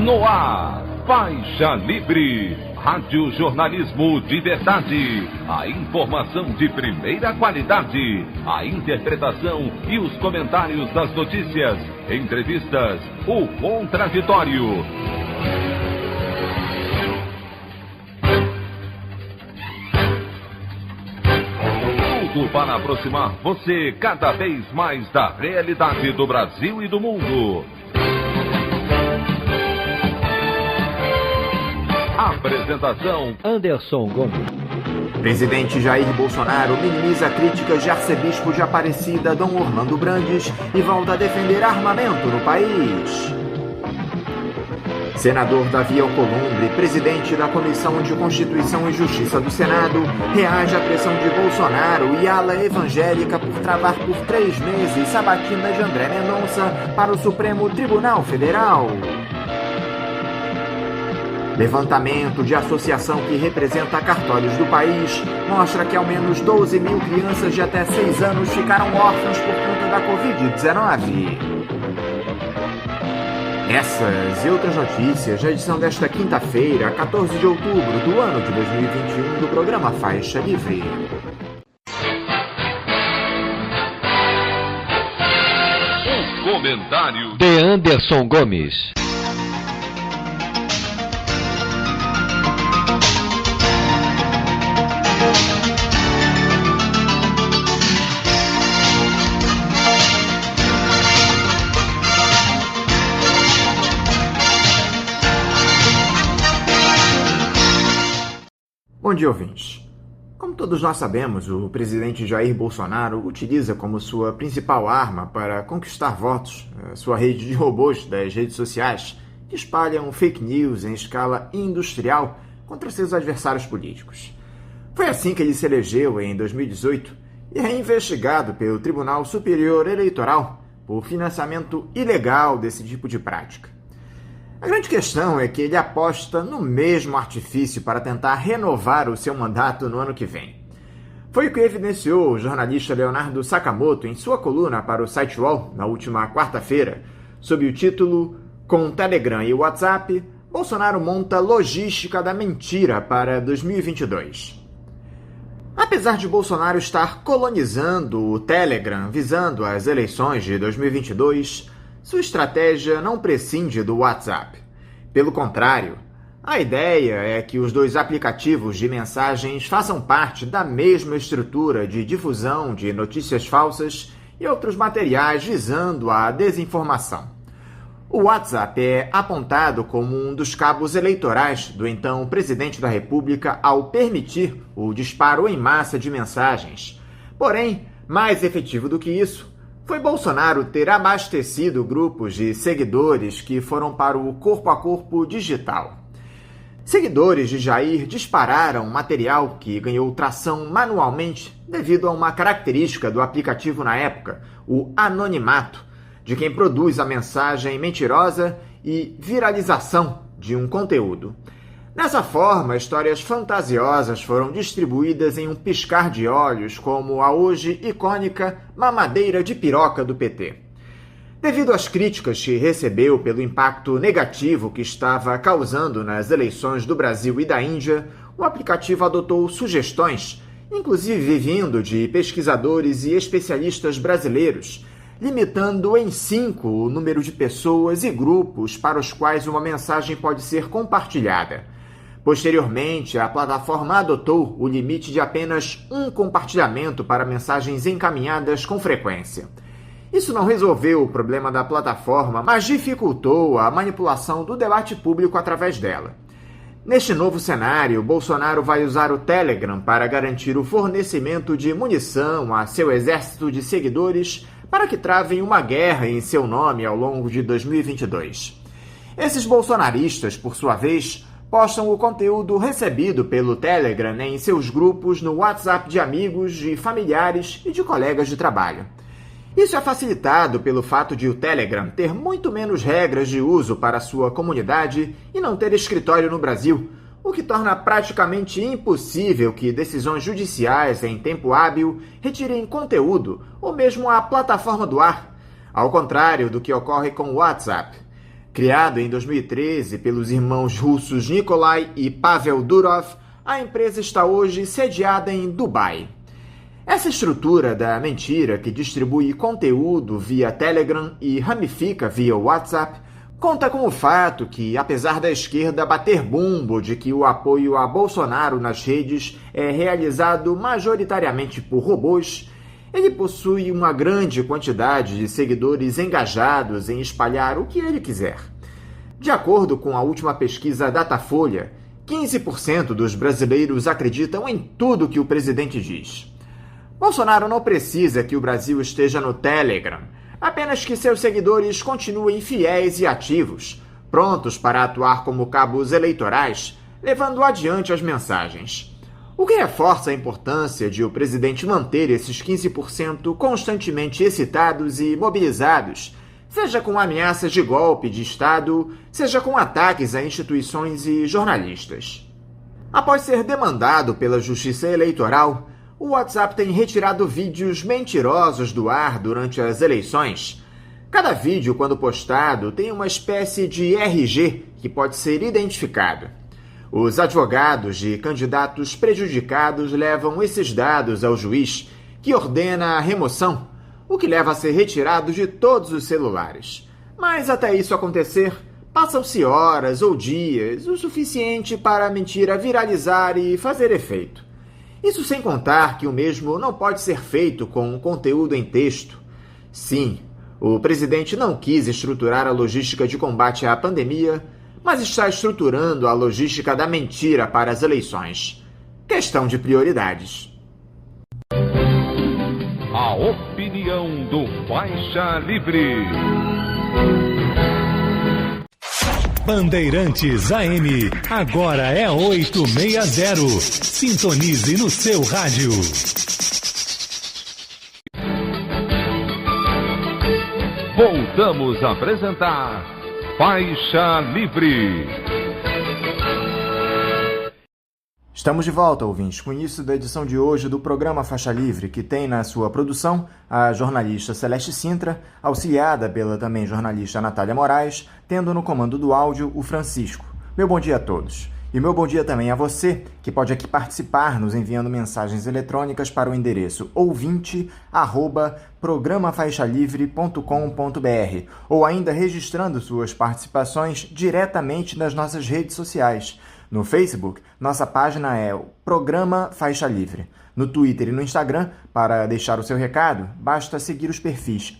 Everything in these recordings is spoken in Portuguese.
No ar, Faixa Livre, rádio jornalismo de verdade, a informação de primeira qualidade, a interpretação e os comentários das notícias, entrevistas, o contraditório. Tudo para aproximar você cada vez mais da realidade do Brasil e do mundo. Apresentação: Anderson Gomes. Presidente Jair Bolsonaro minimiza críticas de arcebispo de Aparecida, Dom Orlando Brandes, e volta a defender armamento no país. Senador Davi Alcolumbre, presidente da Comissão de Constituição e Justiça do Senado, reage à pressão de Bolsonaro e ala evangélica por travar por 3 meses sabatina de André Mendonça para o Supremo Tribunal Federal. Levantamento de associação que representa cartórios do país mostra que ao menos 12 mil crianças de até 6 anos ficaram órfãs por conta da Covid-19. Essas e outras notícias na edição desta quinta-feira, 14 de outubro do ano de 2021, do programa Faixa Livre. O comentário de Anderson Gomes. Bom dia, ouvintes. Como todos nós sabemos, o presidente Jair Bolsonaro utiliza como sua principal arma para conquistar votos sua rede de robôs das redes sociais que espalham fake news em escala industrial contra seus adversários políticos. Foi assim que ele se elegeu em 2018 e é investigado pelo Tribunal Superior Eleitoral por financiamento ilegal desse tipo de prática. A grande questão é que ele aposta no mesmo artifício para tentar renovar o seu mandato no ano que vem. Foi o que evidenciou o jornalista Leonardo Sakamoto em sua coluna para o site UOL na última quarta-feira, sob o título "Com Telegram e WhatsApp, Bolsonaro monta logística da mentira para 2022". Apesar de Bolsonaro estar colonizando o Telegram visando as eleições de 2022, sua estratégia não prescinde do WhatsApp. Pelo contrário, a ideia é que os dois aplicativos de mensagens façam parte da mesma estrutura de difusão de notícias falsas e outros materiais visando a desinformação. O WhatsApp é apontado como um dos cabos eleitorais do então presidente da República ao permitir o disparo em massa de mensagens. Porém, mais efetivo do que isso, foi Bolsonaro ter abastecido grupos de seguidores que foram para o corpo a corpo digital. Seguidores de Jair dispararam material que ganhou tração manualmente devido a uma característica do aplicativo na época, o anonimato, de quem produz a mensagem mentirosa e viralização de um conteúdo. Dessa forma, histórias fantasiosas foram distribuídas em um piscar de olhos, como a hoje icônica mamadeira de piroca do PT. Devido às críticas que recebeu pelo impacto negativo que estava causando nas eleições do Brasil e da Índia, o aplicativo adotou sugestões, inclusive vindo de pesquisadores e especialistas brasileiros, limitando em 5 o número de pessoas e grupos para os quais uma mensagem pode ser compartilhada. Posteriormente, a plataforma adotou o limite de apenas 1 compartilhamento para mensagens encaminhadas com frequência. Isso não resolveu o problema da plataforma, mas dificultou a manipulação do debate público através dela. Neste novo cenário, Bolsonaro vai usar o Telegram para garantir o fornecimento de munição a seu exército de seguidores para que travem uma guerra em seu nome ao longo de 2022. Esses bolsonaristas, por sua vez, postam o conteúdo recebido pelo Telegram em seus grupos no WhatsApp de amigos, de familiares e de colegas de trabalho. Isso é facilitado pelo fato de o Telegram ter muito menos regras de uso para sua comunidade e não ter escritório no Brasil, o que torna praticamente impossível que decisões judiciais em tempo hábil retirem conteúdo ou mesmo a plataforma do ar, ao contrário do que ocorre com o WhatsApp. Criado em 2013 pelos irmãos russos Nikolai e Pavel Durov, a empresa está hoje sediada em Dubai. Essa estrutura da mentira, que distribui conteúdo via Telegram e ramifica via WhatsApp, conta com o fato que, apesar da esquerda bater bumbo de que o apoio a Bolsonaro nas redes é realizado majoritariamente por robôs, ele possui uma grande quantidade de seguidores engajados em espalhar o que ele quiser. De acordo com a última pesquisa Datafolha, 15% dos brasileiros acreditam em tudo que o presidente diz. Bolsonaro não precisa que o Brasil esteja no Telegram, apenas que seus seguidores continuem fiéis e ativos, prontos para atuar como cabos eleitorais, levando adiante as mensagens. O que reforça a importância de o presidente manter esses 15% constantemente excitados e mobilizados, seja com ameaças de golpe de Estado, seja com ataques a instituições e jornalistas. Após ser demandado pela Justiça Eleitoral, o WhatsApp tem retirado vídeos mentirosos do ar durante as eleições. Cada vídeo, quando postado, tem uma espécie de RG que pode ser identificado. Os advogados de candidatos prejudicados levam esses dados ao juiz, que ordena a remoção, o que leva a ser retirado de todos os celulares. Mas até isso acontecer, passam-se horas ou dias, o suficiente para a mentira viralizar e fazer efeito. Isso sem contar que o mesmo não pode ser feito com conteúdo em texto. Sim, o presidente não quis estruturar a logística de combate à pandemia, mas está estruturando a logística da mentira para as eleições. Questão de prioridades. A opinião do Faixa Livre. Bandeirantes AM, agora é 860. Sintonize no seu rádio. Voltamos a apresentar Faixa Livre. Estamos de volta, ouvintes, com o início da edição de hoje do programa Faixa Livre, que tem na sua produção a jornalista Celeste Sintra, auxiliada pela também jornalista Natália Moraes, tendo no comando do áudio o Francisco. Meu bom dia a todos. E meu bom dia também a você, que pode aqui participar nos enviando mensagens eletrônicas para o endereço ouvinte@programafaixalivre.com.br ou ainda registrando suas participações diretamente nas nossas redes sociais. No Facebook, nossa página é o Programa Faixa Livre. No Twitter e no Instagram, para deixar o seu recado, basta seguir os perfis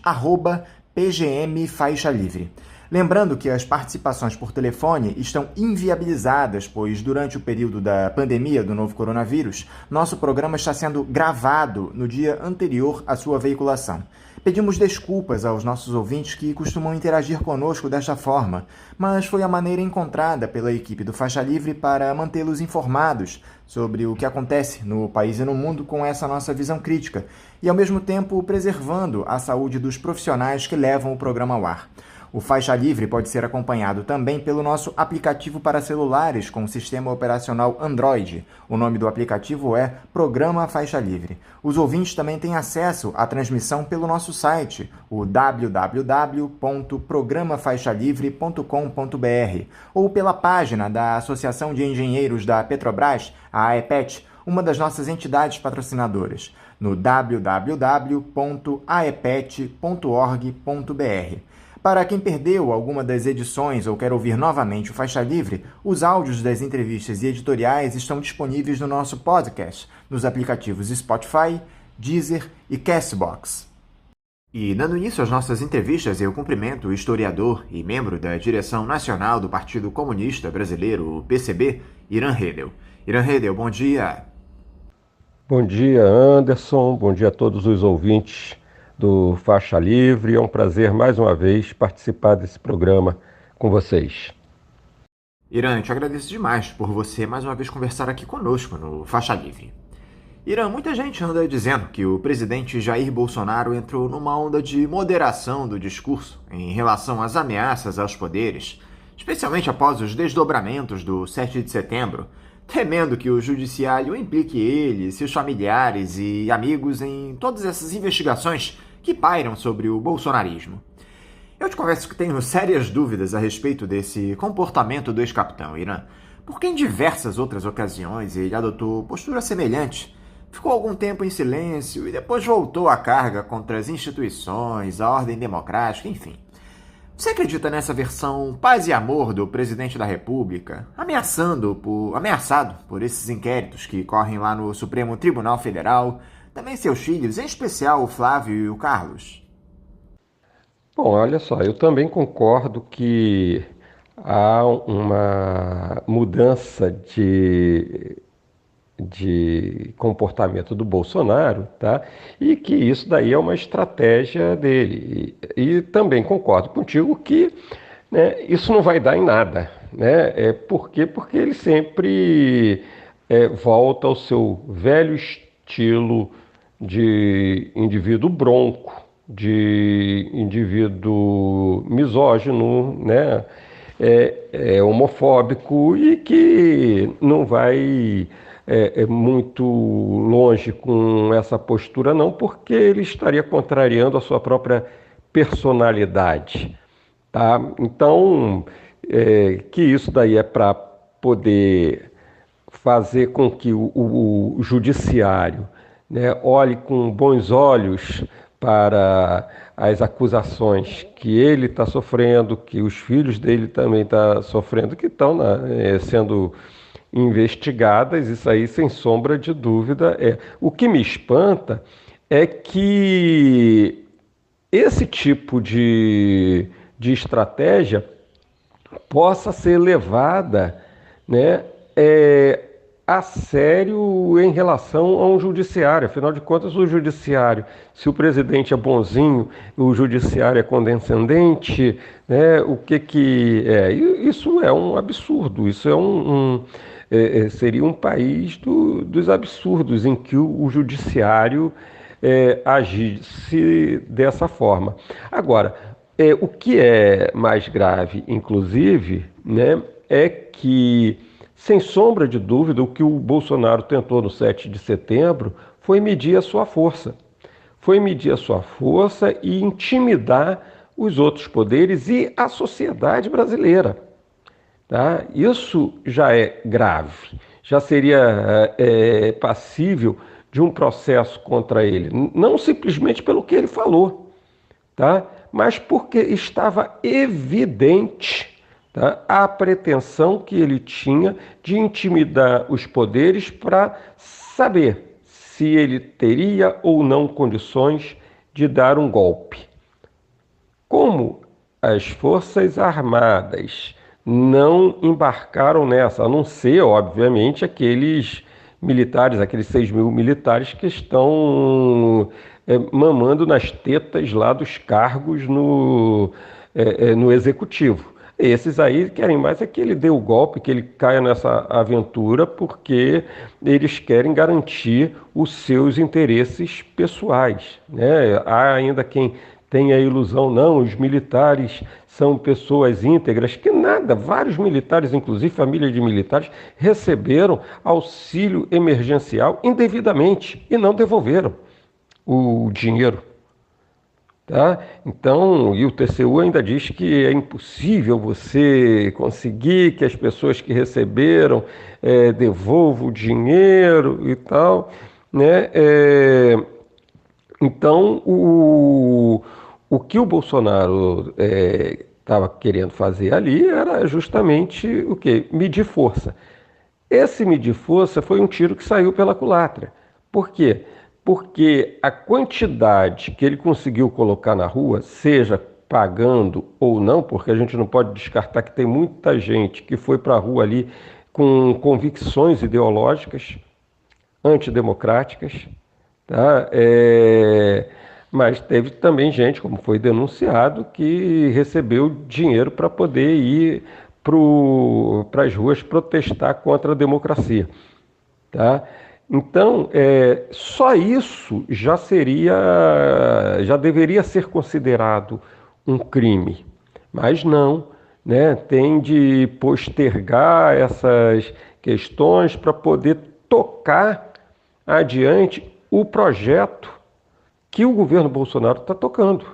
@PGMFaixaLivre. Lembrando que as participações por telefone estão inviabilizadas, pois durante o período da pandemia do novo coronavírus, nosso programa está sendo gravado no dia anterior à sua veiculação. Pedimos desculpas aos nossos ouvintes que costumam interagir conosco desta forma, mas foi a maneira encontrada pela equipe do Faixa Livre para mantê-los informados sobre o que acontece no país e no mundo com essa nossa visão crítica e, ao mesmo tempo, preservando a saúde dos profissionais que levam o programa ao ar. O Faixa Livre pode ser acompanhado também pelo nosso aplicativo para celulares com sistema operacional Android. O nome do aplicativo é Programa Faixa Livre. Os ouvintes também têm acesso à transmissão pelo nosso site, o www.programafaixalivre.com.br, ou pela página da Associação de Engenheiros da Petrobras, a AEPET, uma das nossas entidades patrocinadoras, no www.aepet.org.br. Para quem perdeu alguma das edições ou quer ouvir novamente o Faixa Livre, os áudios das entrevistas e editoriais estão disponíveis no nosso podcast, nos aplicativos Spotify, Deezer e Castbox. E dando início às nossas entrevistas, eu cumprimento o historiador e membro da direção nacional do Partido Comunista Brasileiro, o PCB, Irã Redel. Irã Redel, bom dia. Bom dia, Anderson. Bom dia a todos os ouvintes do Faixa Livre. É um prazer, mais uma vez, participar desse programa com vocês. Irã, eu te agradeço demais por você, mais uma vez, conversar aqui conosco no Faixa Livre. Irã, muita gente anda dizendo que o presidente Jair Bolsonaro entrou numa onda de moderação do discurso em relação às ameaças aos poderes, especialmente após os desdobramentos do 7 de setembro, temendo que o judiciário implique ele, seus familiares e amigos em todas essas investigações que pairam sobre o bolsonarismo. Eu te confesso que tenho sérias dúvidas a respeito desse comportamento do ex-capitão Irã, porque em diversas outras ocasiões ele adotou postura semelhante, ficou algum tempo em silêncio e depois voltou à carga contra as instituições, a ordem democrática, enfim. Você acredita nessa versão paz e amor do presidente da República, ameaçado por esses inquéritos que correm lá no Supremo Tribunal Federal, também seus filhos, em especial o Flávio e o Carlos? Bom, olha só, eu também concordo que há uma mudança de comportamento do Bolsonaro, tá? E que isso daí é uma estratégia dele. E também concordo contigo que, né, isso não vai dar em nada, né? Por quê? Porque ele sempre volta ao seu velho estilo de indivíduo bronco, de indivíduo misógino, né? Homofóbico e que não vai muito longe com essa postura não, porque ele estaria contrariando a sua própria personalidade, tá? Então, que isso daí é para poder fazer com que o judiciário, né, olhe com bons olhos para as acusações que ele está sofrendo, que os filhos dele também estão sofrendo, que estão sendo investigadas, isso aí sem sombra de dúvida é. O que me espanta é que esse tipo de estratégia possa ser levada, né, a sério em relação a um judiciário. Afinal de contas, o judiciário, se o presidente é bonzinho, o judiciário é condescendente, né, o que é? Isso é um absurdo, isso é seria um país dos absurdos em que o judiciário agisse dessa forma. Agora, o que é mais grave, inclusive, né, é que, sem sombra de dúvida, o que o Bolsonaro tentou no 7 de setembro foi medir a sua força. Foi medir a sua força e intimidar os outros poderes e a sociedade brasileira. Tá? Isso já é grave, já seria passível de um processo contra ele, não simplesmente pelo que ele falou, tá? Mas porque estava evidente, tá, a pretensão que ele tinha de intimidar os poderes para saber se ele teria ou não condições de dar um golpe. Como as Forças Armadas não embarcaram nessa, a não ser, obviamente, aqueles militares, aqueles 6 mil militares que estão mamando nas tetas lá dos cargos no executivo. Esses aí querem mais é que ele dê o golpe, que ele caia nessa aventura, porque eles querem garantir os seus interesses pessoais, né? Há ainda quem tem a ilusão, não, os militares são pessoas íntegras, que nada, vários militares, inclusive famílias de militares, receberam auxílio emergencial indevidamente e não devolveram o dinheiro. Tá? Então, e o TCU ainda diz que é impossível você conseguir que as pessoas que receberam devolvam o dinheiro e tal, né? Então, o que o Bolsonaro estava querendo fazer ali era justamente o quê? Medir força. Esse medir força foi um tiro que saiu pela culatra. Por quê? Porque a quantidade que ele conseguiu colocar na rua, seja pagando ou não, porque a gente não pode descartar que tem muita gente que foi para a rua ali com convicções ideológicas, antidemocráticas, tá? Mas teve também gente, como foi denunciado, que recebeu dinheiro para poder ir para as ruas protestar contra a democracia, tá? Então, só isso já deveria ser considerado um crime, mas não, né? Tem de postergar essas questões para poder tocar adiante o projeto que o governo Bolsonaro está tocando,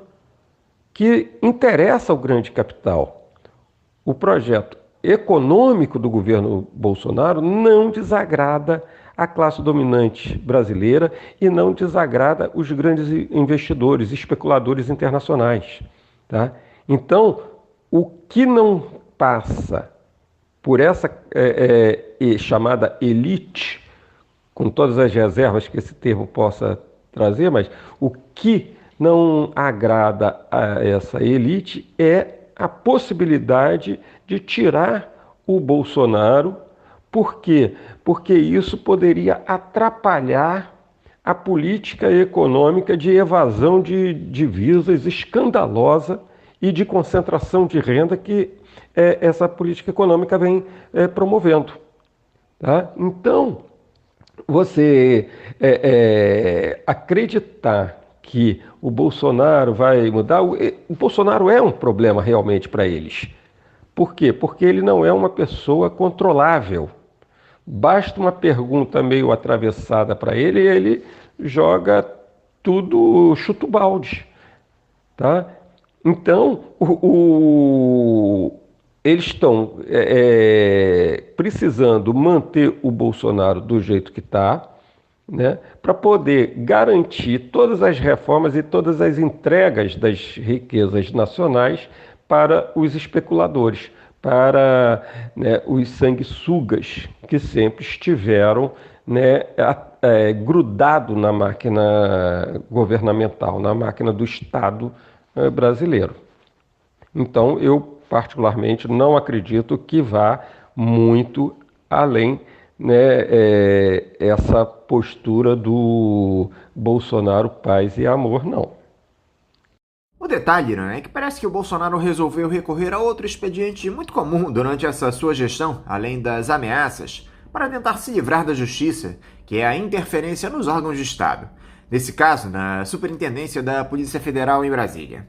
que interessa ao grande capital. O projeto econômico do governo Bolsonaro não desagrada a classe dominante brasileira e não desagrada os grandes investidores, especuladores internacionais. Tá? Então, o que não passa por essa chamada elite, com todas as reservas que esse termo possa trazer, mas o que não agrada a essa elite é a possibilidade de tirar o Bolsonaro. Por quê? Porque isso poderia atrapalhar a política econômica de evasão de divisas escandalosa e de concentração de renda que essa política econômica vem promovendo. Tá? Então, você acreditar que o Bolsonaro vai mudar, o Bolsonaro é um problema realmente para eles. Por quê? Porque ele não é uma pessoa controlável. Basta uma pergunta meio atravessada para ele e ele joga tudo chuta o balde. Tá? Então, eles estão precisando manter o Bolsonaro do jeito que está, né, para poder garantir todas as reformas e todas as entregas das riquezas nacionais para os especuladores, para, né, os sanguessugas que sempre estiveram, né, grudado na máquina governamental, na máquina do Estado brasileiro. Então, eu particularmente não acredito que vá muito além, né, essa postura do Bolsonaro paz e amor, não. O detalhe, né, é que parece que o Bolsonaro resolveu recorrer a outro expediente muito comum durante essa sua gestão, além das ameaças, para tentar se livrar da justiça, que é a interferência nos órgãos de Estado. Nesse caso, na Superintendência da Polícia Federal em Brasília.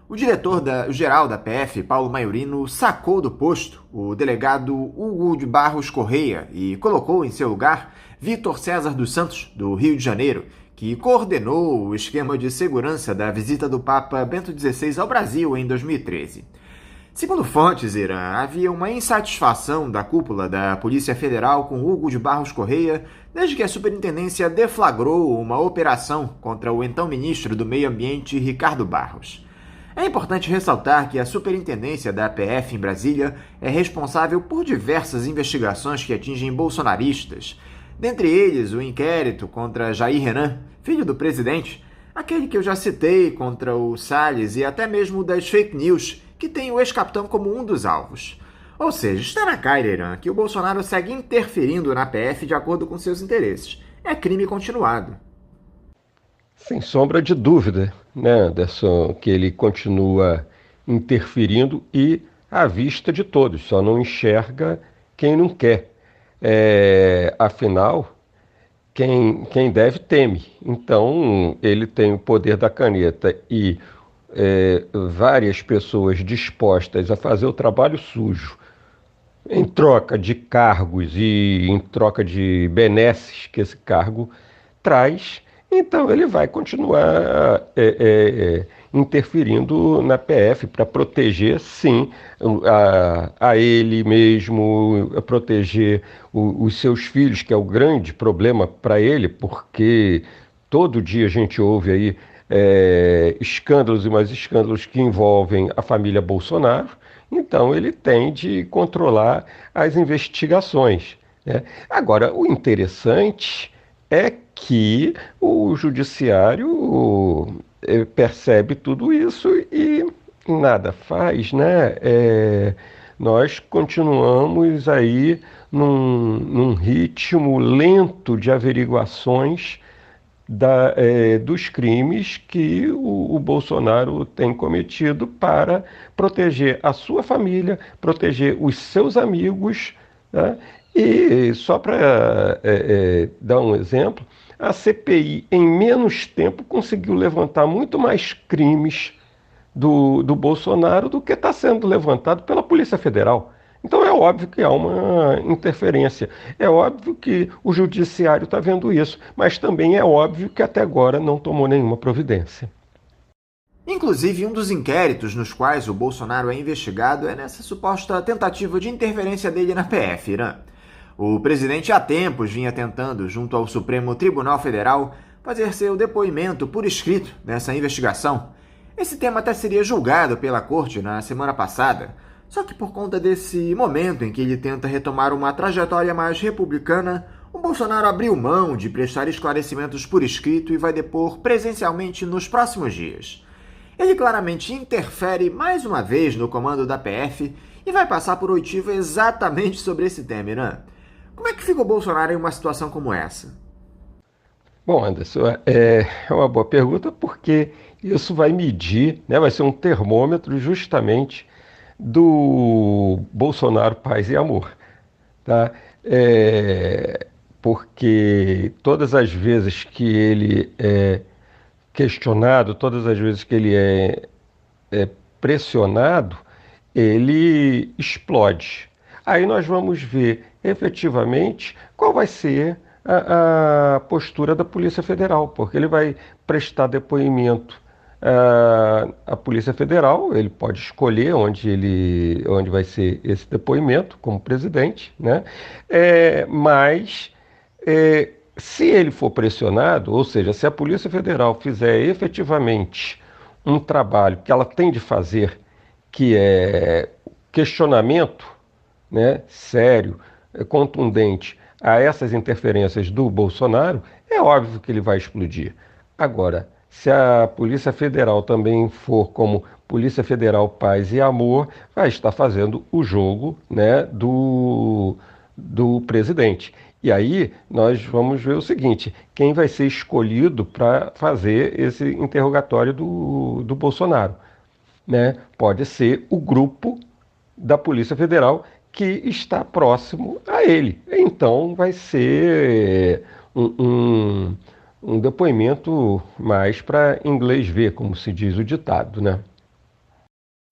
O diretor-geral da PF, Paulo Maiorino, sacou do posto o delegado Hugo de Barros Correia e colocou em seu lugar Vitor César dos Santos, do Rio de Janeiro, que coordenou o esquema de segurança da visita do Papa Bento XVI ao Brasil em 2013. Segundo fontes, Irã, havia uma insatisfação da cúpula da Polícia Federal com Hugo de Barros Correia desde que a superintendência deflagrou uma operação contra o então ministro do Meio Ambiente, Ricardo Barros. É importante ressaltar que a superintendência da PF em Brasília é responsável por diversas investigações que atingem bolsonaristas, dentre eles o inquérito contra Jair Renan, filho do presidente, aquele que eu já citei contra o Salles e até mesmo das fake news, que tem o ex-capitão como um dos alvos. Ou seja, está na cara, Irã, que o Bolsonaro segue interferindo na PF de acordo com seus interesses. É crime continuado. Sem sombra de dúvida, né, Anderson, que ele continua interferindo e à vista de todos, só não enxerga quem não quer. Afinal, quem deve teme. Então, ele tem o poder da caneta e várias pessoas dispostas a fazer o trabalho sujo em troca de cargos e em troca de benesses que esse cargo traz. Então, ele vai continuar interferindo na PF para proteger, sim, a ele mesmo, proteger os seus filhos, que é o grande problema para ele, porque todo dia a gente ouve aí escândalos e mais escândalos que envolvem a família Bolsonaro. Então, ele tem de controlar as investigações, né? Agora, o interessante é que o judiciário percebe tudo isso e nada faz, né? Nós continuamos aí num ritmo lento de averiguações dos crimes que o Bolsonaro tem cometido para proteger a sua família, proteger os seus amigos, né? E só para dar um exemplo, a CPI, em menos tempo, conseguiu levantar muito mais crimes do Bolsonaro do que está sendo levantado pela Polícia Federal. Então é óbvio que há uma interferência, é óbvio que o Judiciário está vendo isso, mas também é óbvio que até agora não tomou nenhuma providência. Inclusive, um dos inquéritos nos quais o Bolsonaro é investigado é nessa suposta tentativa de interferência dele na PF, Irã. O presidente há tempos vinha tentando, junto ao Supremo Tribunal Federal, fazer seu depoimento por escrito nessa investigação. Esse tema até seria julgado pela corte na semana passada, só que por conta desse momento em que ele tenta retomar uma trajetória mais republicana, o Bolsonaro abriu mão de prestar esclarecimentos por escrito e vai depor presencialmente nos próximos dias. Ele claramente interfere mais uma vez no comando da PF e vai passar por oitiva exatamente sobre esse tema, Irã. Como é que fica o Bolsonaro em uma situação como essa? Bom, Anderson, é uma boa pergunta porque isso vai medir, né, vai ser um termômetro justamente do Bolsonaro Paz e Amor, tá? Porque todas as vezes que ele é questionado, todas as vezes que ele é pressionado, ele explode. Aí nós vamos ver efetivamente qual vai ser a postura da Polícia Federal, porque ele vai prestar depoimento à Polícia Federal, ele pode escolher onde vai ser esse depoimento como presidente, né? Mas se ele for pressionado, ou seja, se a Polícia Federal fizer efetivamente um trabalho que ela tem de fazer, que é questionamento, né, sério, contundente a essas interferências do Bolsonaro, é óbvio que ele vai explodir. Agora, se a Polícia Federal também for como Polícia Federal Paz e Amor, vai estar fazendo o jogo, né, do presidente. E aí nós vamos ver o seguinte, quem vai ser escolhido para fazer esse interrogatório do Bolsonaro, né? Pode ser o grupo da Polícia Federal que está próximo a ele. Então vai ser um depoimento mais para inglês ver, como se diz o ditado, né?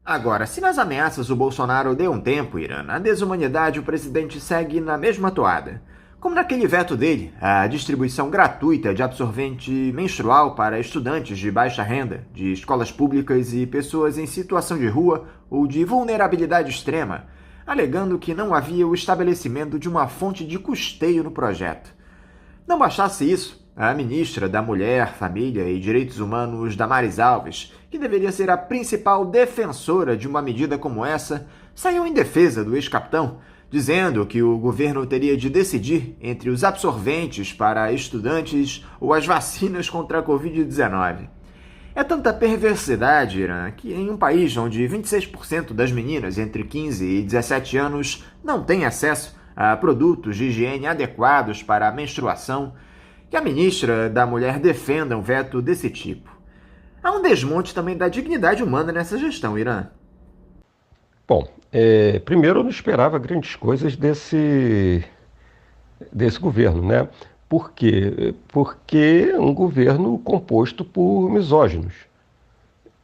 Agora, se nas ameaças o Bolsonaro deu um tempo, Irã, na desumanidade o presidente segue na mesma toada. Como naquele veto dele, a distribuição gratuita de absorvente menstrual para estudantes de baixa renda, de escolas públicas e pessoas em situação de rua ou de vulnerabilidade extrema, alegando que não havia o estabelecimento de uma fonte de custeio no projeto. Não bastasse isso, a ministra da Mulher, Família e Direitos Humanos, Damares Alves, que deveria ser a principal defensora de uma medida como essa, saiu em defesa do ex-capitão, dizendo que o governo teria de decidir entre os absorventes para estudantes ou as vacinas contra a Covid-19. É tanta perversidade, Irã, que em um país onde 26% das meninas entre 15 e 17 anos não têm acesso a produtos de higiene adequados para a menstruação, que a ministra da Mulher defenda um veto desse tipo. Há um desmonte também da dignidade humana nessa gestão, Irã. Bom, primeiro eu não esperava grandes coisas desse governo, né? Por quê? Porque é um governo composto por misóginos.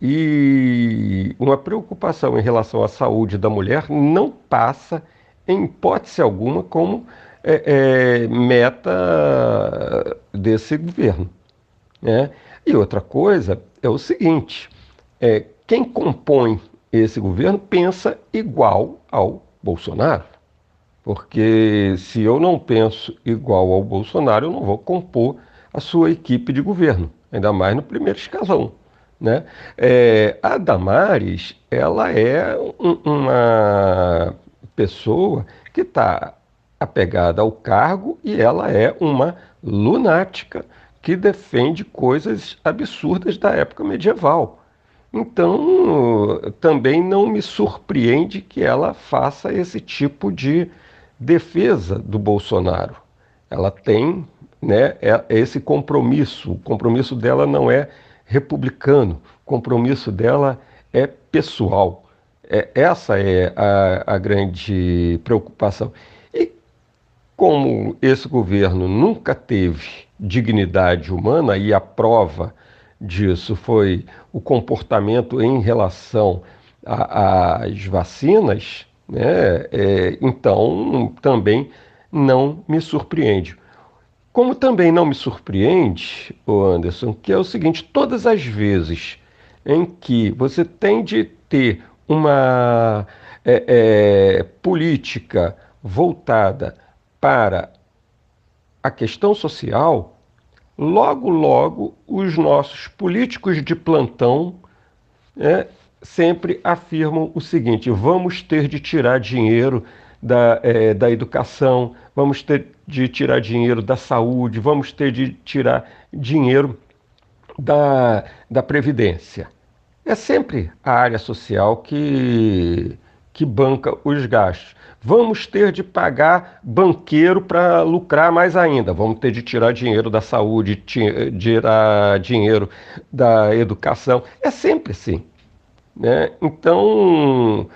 E uma preocupação em relação à saúde da mulher não passa, em hipótese alguma, como meta desse governo, né? E outra coisa é o seguinte, quem compõe esse governo pensa igual ao Bolsonaro. Porque se eu não penso igual ao Bolsonaro, eu não vou compor a sua equipe de governo, ainda mais no primeiro escalão, né? A Damares, ela é uma pessoa que está apegada ao cargo e ela é uma lunática que defende coisas absurdas da época medieval. Então, também não me surpreende que ela faça esse tipo de defesa do Bolsonaro. Ela tem, né, esse compromisso. O compromisso dela não é republicano, o compromisso dela é pessoal. Essa é a grande preocupação. E como esse governo nunca teve dignidade humana, e a prova disso foi o comportamento em relação às vacinas, né? Então também não me surpreende. Como também não me surpreende, Anderson, que é o seguinte, todas as vezes em que você tem de ter uma política voltada para a questão social, logo, logo, os nossos políticos de plantão sempre afirmam o seguinte: vamos ter de tirar dinheiro da educação, vamos ter de tirar dinheiro da saúde, vamos ter de tirar dinheiro da Previdência. É sempre a área social que banca os gastos. Vamos ter de pagar banqueiro para lucrar mais ainda. Vamos ter de tirar dinheiro da saúde, tirar dinheiro da educação. É sempre assim, né? Então,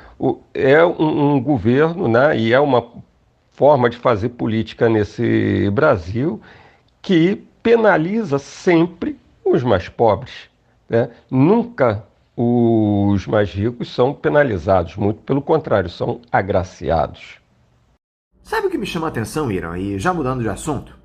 é um governo, né, e é uma forma de fazer política nesse Brasil que penaliza sempre os mais pobres, né? Nunca os mais ricos são penalizados, muito pelo contrário, são agraciados. Sabe o que me chama a atenção, Irã, e já mudando de assunto?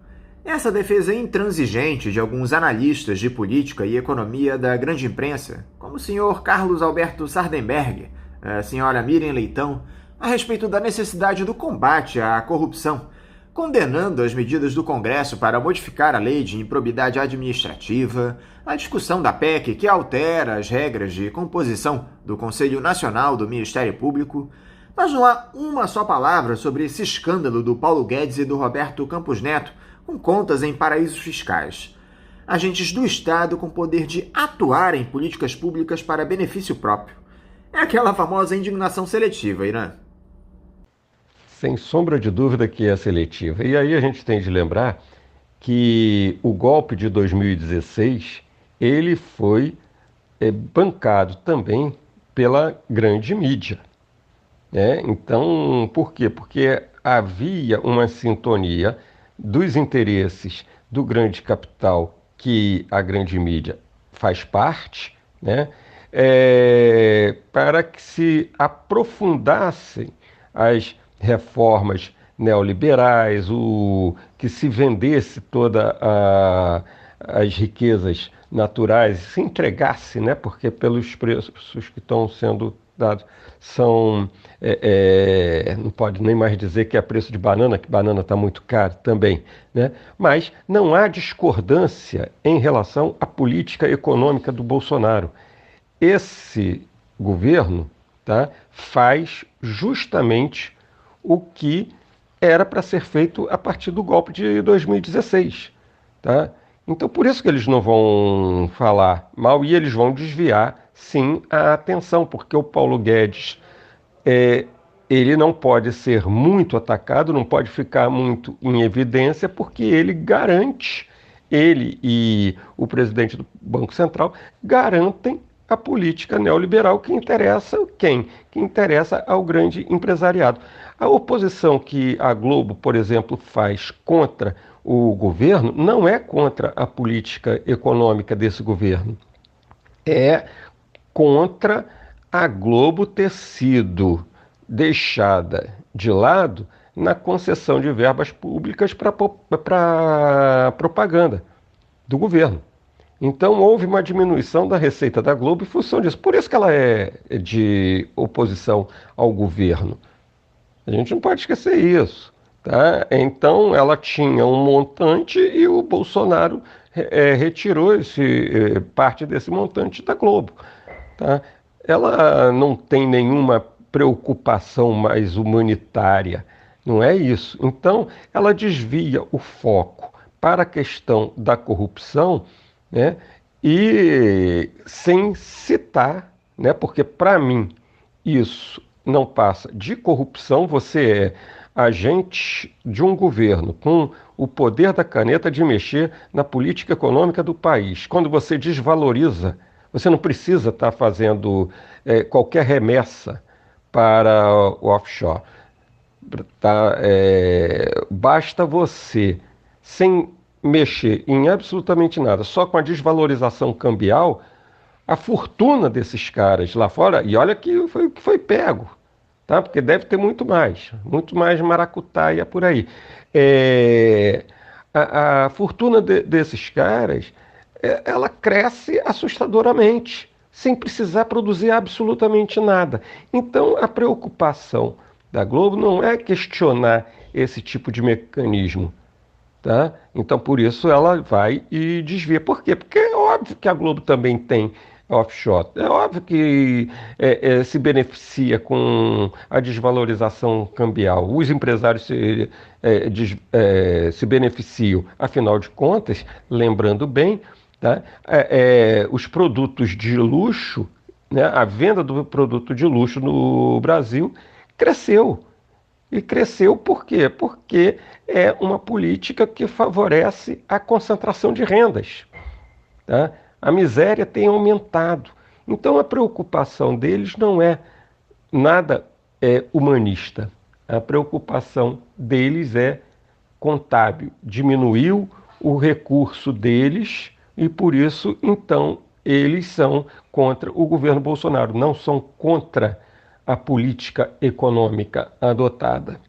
Essa defesa intransigente de alguns analistas de política e economia da grande imprensa, como o senhor Carlos Alberto Sardenberg, a senhora Miriam Leitão, a respeito da necessidade do combate à corrupção, condenando as medidas do Congresso para modificar a lei de improbidade administrativa, a discussão da PEC que altera as regras de composição do Conselho Nacional do Ministério Público, mas não há uma só palavra sobre esse escândalo do Paulo Guedes e do Roberto Campos Neto com contas em paraísos fiscais. Agentes do Estado com poder de atuar em políticas públicas para benefício próprio. É aquela famosa indignação seletiva, Irã. Sem sombra de dúvida que é seletiva. E aí a gente tem de lembrar que o golpe de 2016, ele foi bancado também pela grande mídia, né? Então, por quê? Porque havia uma sintonia dos interesses do grande capital, que a grande mídia faz parte, né? Para que se aprofundassem as reformas neoliberais, que se vendesse todas as riquezas naturais, se entregasse, né? Porque pelos preços que estão sendo dados são, não pode nem mais dizer que é preço de banana, que banana está muito caro também, né? Mas não há discordância em relação à política econômica do Bolsonaro. Esse governo, tá, faz justamente o que era para ser feito a partir do golpe de 2016, tá? Então, por isso que eles não vão falar mal e eles vão desviar, sim, a atenção, porque o Paulo Guedes, ele não pode ser muito atacado, não pode ficar muito em evidência, porque ele garante, ele e o presidente do Banco Central garantem a política neoliberal que interessa quem? Que interessa ao grande empresariado. A oposição que a Globo, por exemplo, faz contra o governo não é contra a política econômica desse governo. É contra a Globo ter sido deixada de lado na concessão de verbas públicas para propaganda do governo. Então, houve uma diminuição da receita da Globo em função disso. Por isso que ela é de oposição ao governo. A gente não pode esquecer isso, tá? Então, ela tinha um montante e o Bolsonaro retirou parte desse montante da Globo, tá? Ela não tem nenhuma preocupação mais humanitária, não é isso. Então, ela desvia o foco para a questão da corrupção, né? E sem citar, né? Porque para mim isso não passa de corrupção. Você é agente de um governo com o poder da caneta de mexer na política econômica do país. Quando você desvaloriza, você não precisa estar fazendo qualquer remessa para o offshore, tá? Basta você, sem mexer em absolutamente nada, só com a desvalorização cambial, a fortuna desses caras lá fora, e olha que foi o que foi pego, tá? Porque deve ter muito mais maracutaia por aí. A fortuna desses caras, ela cresce assustadoramente. sem precisar produzir absolutamente nada. Então, a preocupação da Globo não é questionar esse tipo de mecanismo, tá? Então, por isso, ela vai e desvia. Por quê? Porque é óbvio que a Globo também tem offshore. É óbvio que se beneficia com a desvalorização cambial. Os empresários se beneficiam. Afinal de contas, lembrando bem, tá? Os produtos de luxo, né? A venda do produto de luxo no Brasil cresceu. E cresceu por quê? Porque é uma política que favorece a concentração de rendas, tá? A miséria tem aumentado. Então a preocupação deles não é nada humanista. A preocupação deles é contábil. Diminuiu o recurso deles e por isso, então, eles são contra o governo Bolsonaro, não são contra a política econômica adotada.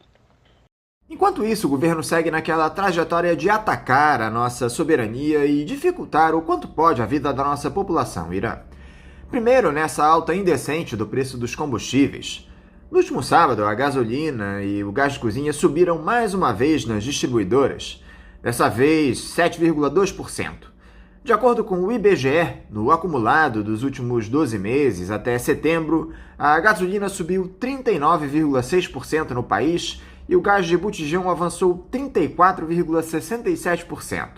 Enquanto isso, o governo segue naquela trajetória de atacar a nossa soberania e dificultar o quanto pode a vida da nossa população, Irã. Primeiro, nessa alta indecente do preço dos combustíveis. No último sábado, a gasolina e o gás de cozinha subiram mais uma vez nas distribuidoras, dessa vez 7,2%. De acordo com o IBGE, no acumulado dos últimos 12 meses até setembro, a gasolina subiu 39,6% no país e o gás de botijão avançou 34,67%.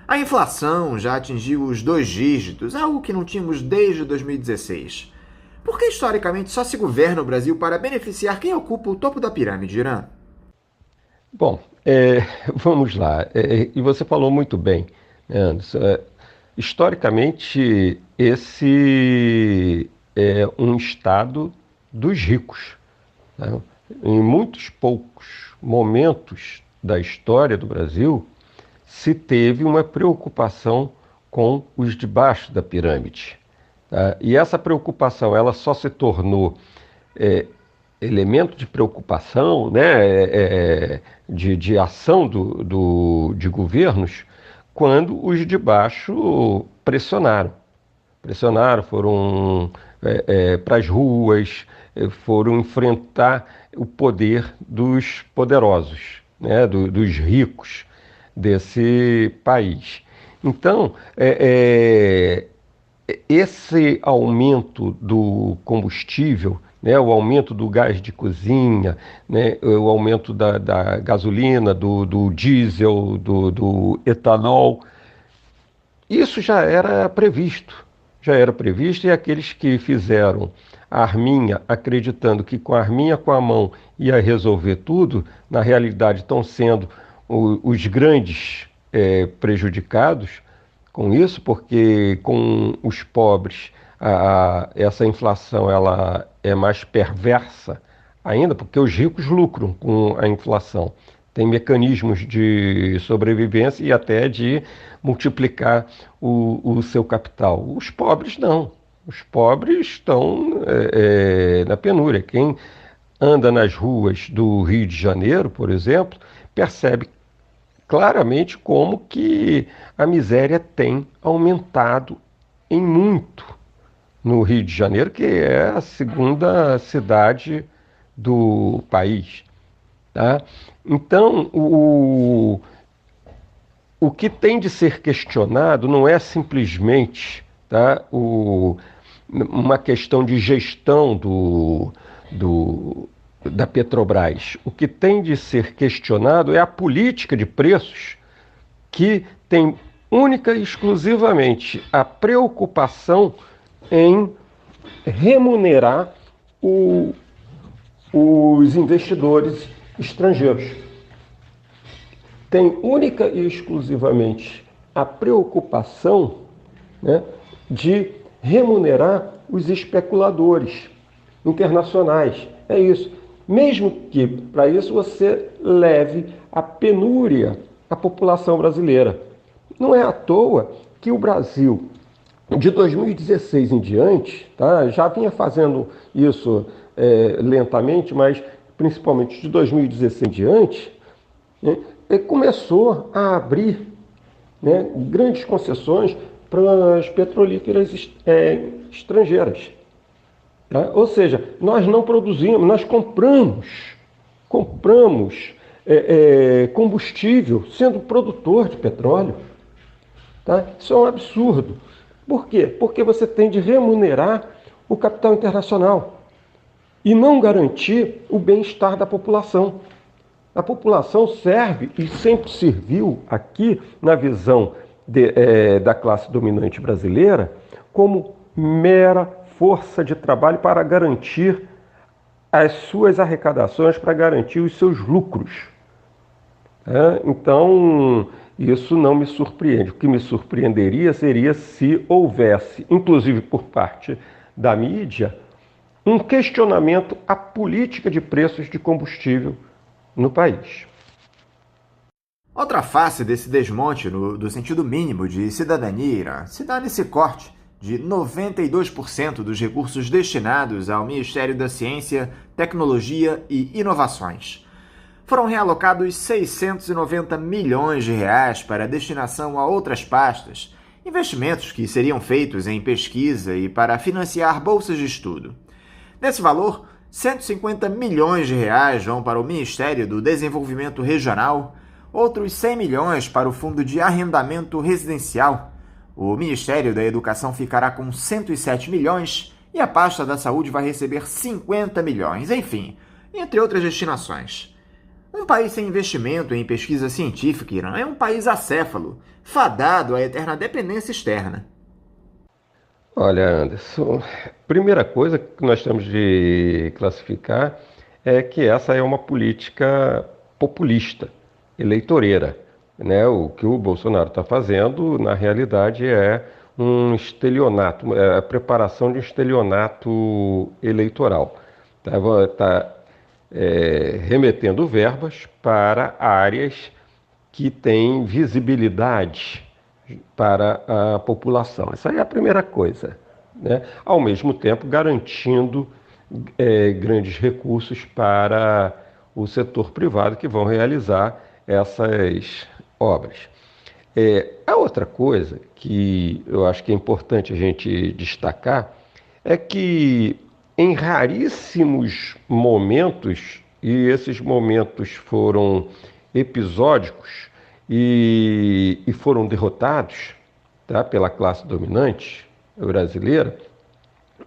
A inflação já atingiu os 2 dígitos, algo que não tínhamos desde 2016. Por que historicamente só se governa o Brasil para beneficiar quem ocupa o topo da pirâmide, Irã? Bom, vamos lá. E você falou muito bem, Anderson. Historicamente, esse é um estado dos ricos, né? Em muitos poucos momentos da história do Brasil, se teve uma preocupação com os de baixo da pirâmide, tá? E essa preocupação ela só se tornou elemento de preocupação, né, de ação de governos, quando os de baixo pressionaram, foram para as ruas, foram enfrentar o poder dos poderosos, né, dos ricos desse país. Então, esse aumento do combustível, né, o aumento do gás de cozinha, né, o aumento da gasolina, do diesel, do etanol, isso já era previsto. E aqueles que fizeram a arminha, acreditando que com a arminha com a mão ia resolver tudo, na realidade estão sendo os grandes prejudicados com isso, porque com os pobres essa inflação ela é mais perversa ainda, porque os ricos lucram com a inflação. Tem mecanismos de sobrevivência e até de multiplicar o seu capital. Os pobres não. Os pobres estão na penúria. Quem anda nas ruas do Rio de Janeiro, por exemplo, percebe claramente como que a miséria tem aumentado em muito no Rio de Janeiro, que é a segunda cidade do país, tá? Então, o que tem de ser questionado não é simplesmente, tá, uma questão de gestão da Petrobras. O que tem de ser questionado é a política de preços que tem única e exclusivamente a preocupação em remunerar os investidores estrangeiros. Tem única e exclusivamente a preocupação, né, de remunerar os especuladores internacionais. É isso. Mesmo que para isso você leve à penúria a população brasileira. Não é à toa que o Brasil, de 2016 em diante, tá, já vinha fazendo isso lentamente, mas principalmente de 2016 em diante, né, começou a abrir, né, grandes concessões para as petrolíferas estrangeiras. Tá? Ou seja, nós não produzimos, nós compramos combustível sendo produtor de petróleo. Tá? Isso é um absurdo. Por quê? Porque você tem de remunerar o capital internacional e não garantir o bem-estar da população. A população serve e sempre serviu aqui, na visão da classe dominante brasileira, como mera força de trabalho para garantir as suas arrecadações, para garantir os seus lucros. Então, isso não me surpreende. O que me surpreenderia seria se houvesse, inclusive por parte da mídia, um questionamento à política de preços de combustível no país. Outra face desse desmonte do sentido mínimo de cidadania se dá nesse corte de 92% dos recursos destinados ao Ministério da Ciência, Tecnologia e Inovações. Foram realocados 690 milhões de reais para destinação a outras pastas, investimentos que seriam feitos em pesquisa e para financiar bolsas de estudo. Desse valor, 150 milhões de reais vão para o Ministério do Desenvolvimento Regional, outros 100 milhões para o Fundo de Arrendamento Residencial. O Ministério da Educação ficará com 107 milhões e a pasta da Saúde vai receber 50 milhões, enfim, entre outras destinações. Um país sem investimento em pesquisa científica, Irã, é um país acéfalo, fadado à eterna dependência externa. Olha, Anderson, primeira coisa que nós temos de classificar é que essa é uma política populista, eleitoreira. Né? O que o Bolsonaro está fazendo, na realidade, é um estelionato, a preparação de um estelionato eleitoral. Tá remetendo verbas para áreas que têm visibilidade para a população. Essa é a primeira coisa. Né? Ao mesmo tempo, garantindo grandes recursos para o setor privado que vão realizar essas obras. A outra coisa que eu acho que é importante a gente destacar é que em raríssimos momentos, e esses momentos foram episódicos e foram derrotados, tá, pela classe dominante brasileira,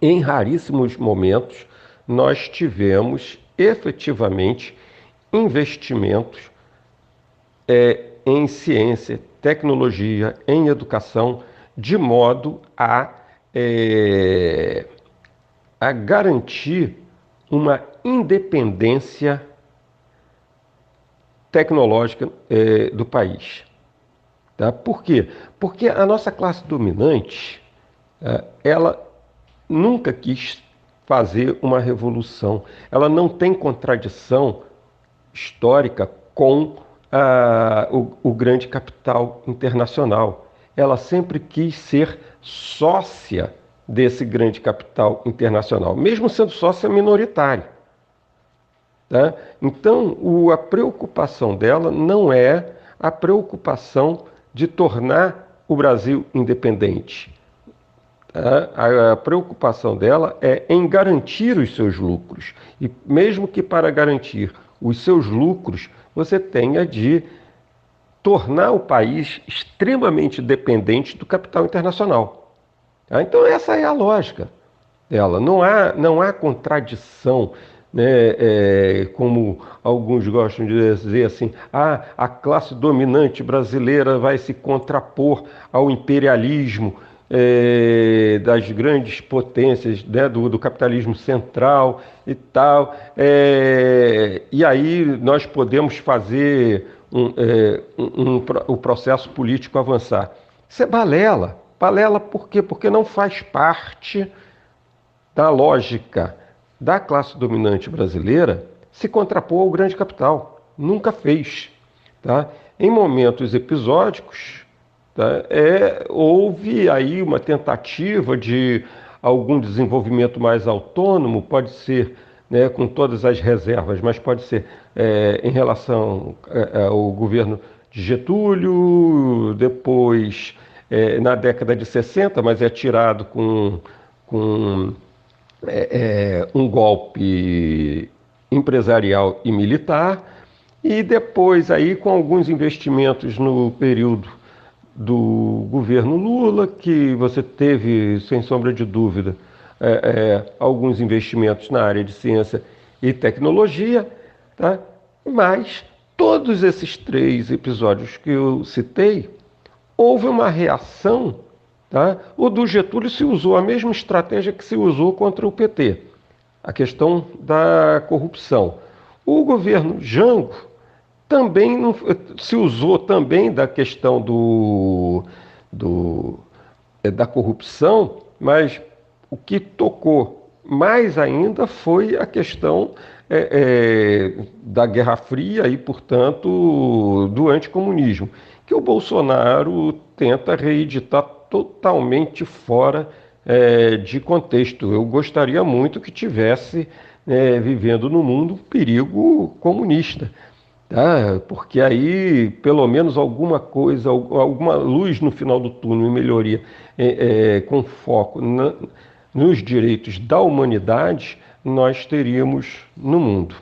em raríssimos momentos nós tivemos efetivamente investimentos em ciência, tecnologia, em educação, de modo a garantir uma independência tecnológica do país. Tá? Por quê? Porque a nossa classe dominante, ela nunca quis fazer uma revolução. Ela não tem contradição histórica com o grande capital internacional. Ela sempre quis ser sócia desse grande capital internacional, mesmo sendo sócia minoritária. Tá? Então, a preocupação dela não é a preocupação de tornar o Brasil independente. Tá? A preocupação dela é em garantir os seus lucros. E mesmo que para garantir os seus lucros, você tenha de tornar o país extremamente dependente do capital internacional. Então essa é a lógica dela. Não há contradição, né, como alguns gostam de dizer assim, a classe dominante brasileira vai se contrapor ao imperialismo das grandes potências, né, do capitalismo central e tal, e aí nós podemos fazer o processo político avançar. Isso é balela. Balela por quê? Porque não faz parte da lógica da classe dominante brasileira se contrapor ao grande capital. Nunca fez. Tá? Em momentos episódicos, tá? Houve aí uma tentativa de algum desenvolvimento mais autônomo, pode ser, né, com todas as reservas, mas pode ser em relação ao governo de Getúlio, depois na década de 60, mas é tirado com com um golpe empresarial e militar, e depois aí com alguns investimentos no período do governo Lula, que você teve, sem sombra de dúvida, alguns investimentos na área de ciência e tecnologia, tá? Mas todos esses 3 episódios que eu citei, houve uma reação, tá? O do Getúlio se usou a mesma estratégia que se usou contra o PT, a questão da corrupção. O governo Jango também se usou também da questão da corrupção, mas o que tocou mais ainda foi a questão da Guerra Fria e, portanto, do anticomunismo, que o Bolsonaro tenta reeditar totalmente fora de contexto. Eu gostaria muito que tivesse vivendo no mundo um perigo comunista, tá? Porque aí, pelo menos alguma coisa, alguma luz no final do túnel e melhoria com foco nos direitos da humanidade, nós teríamos no mundo.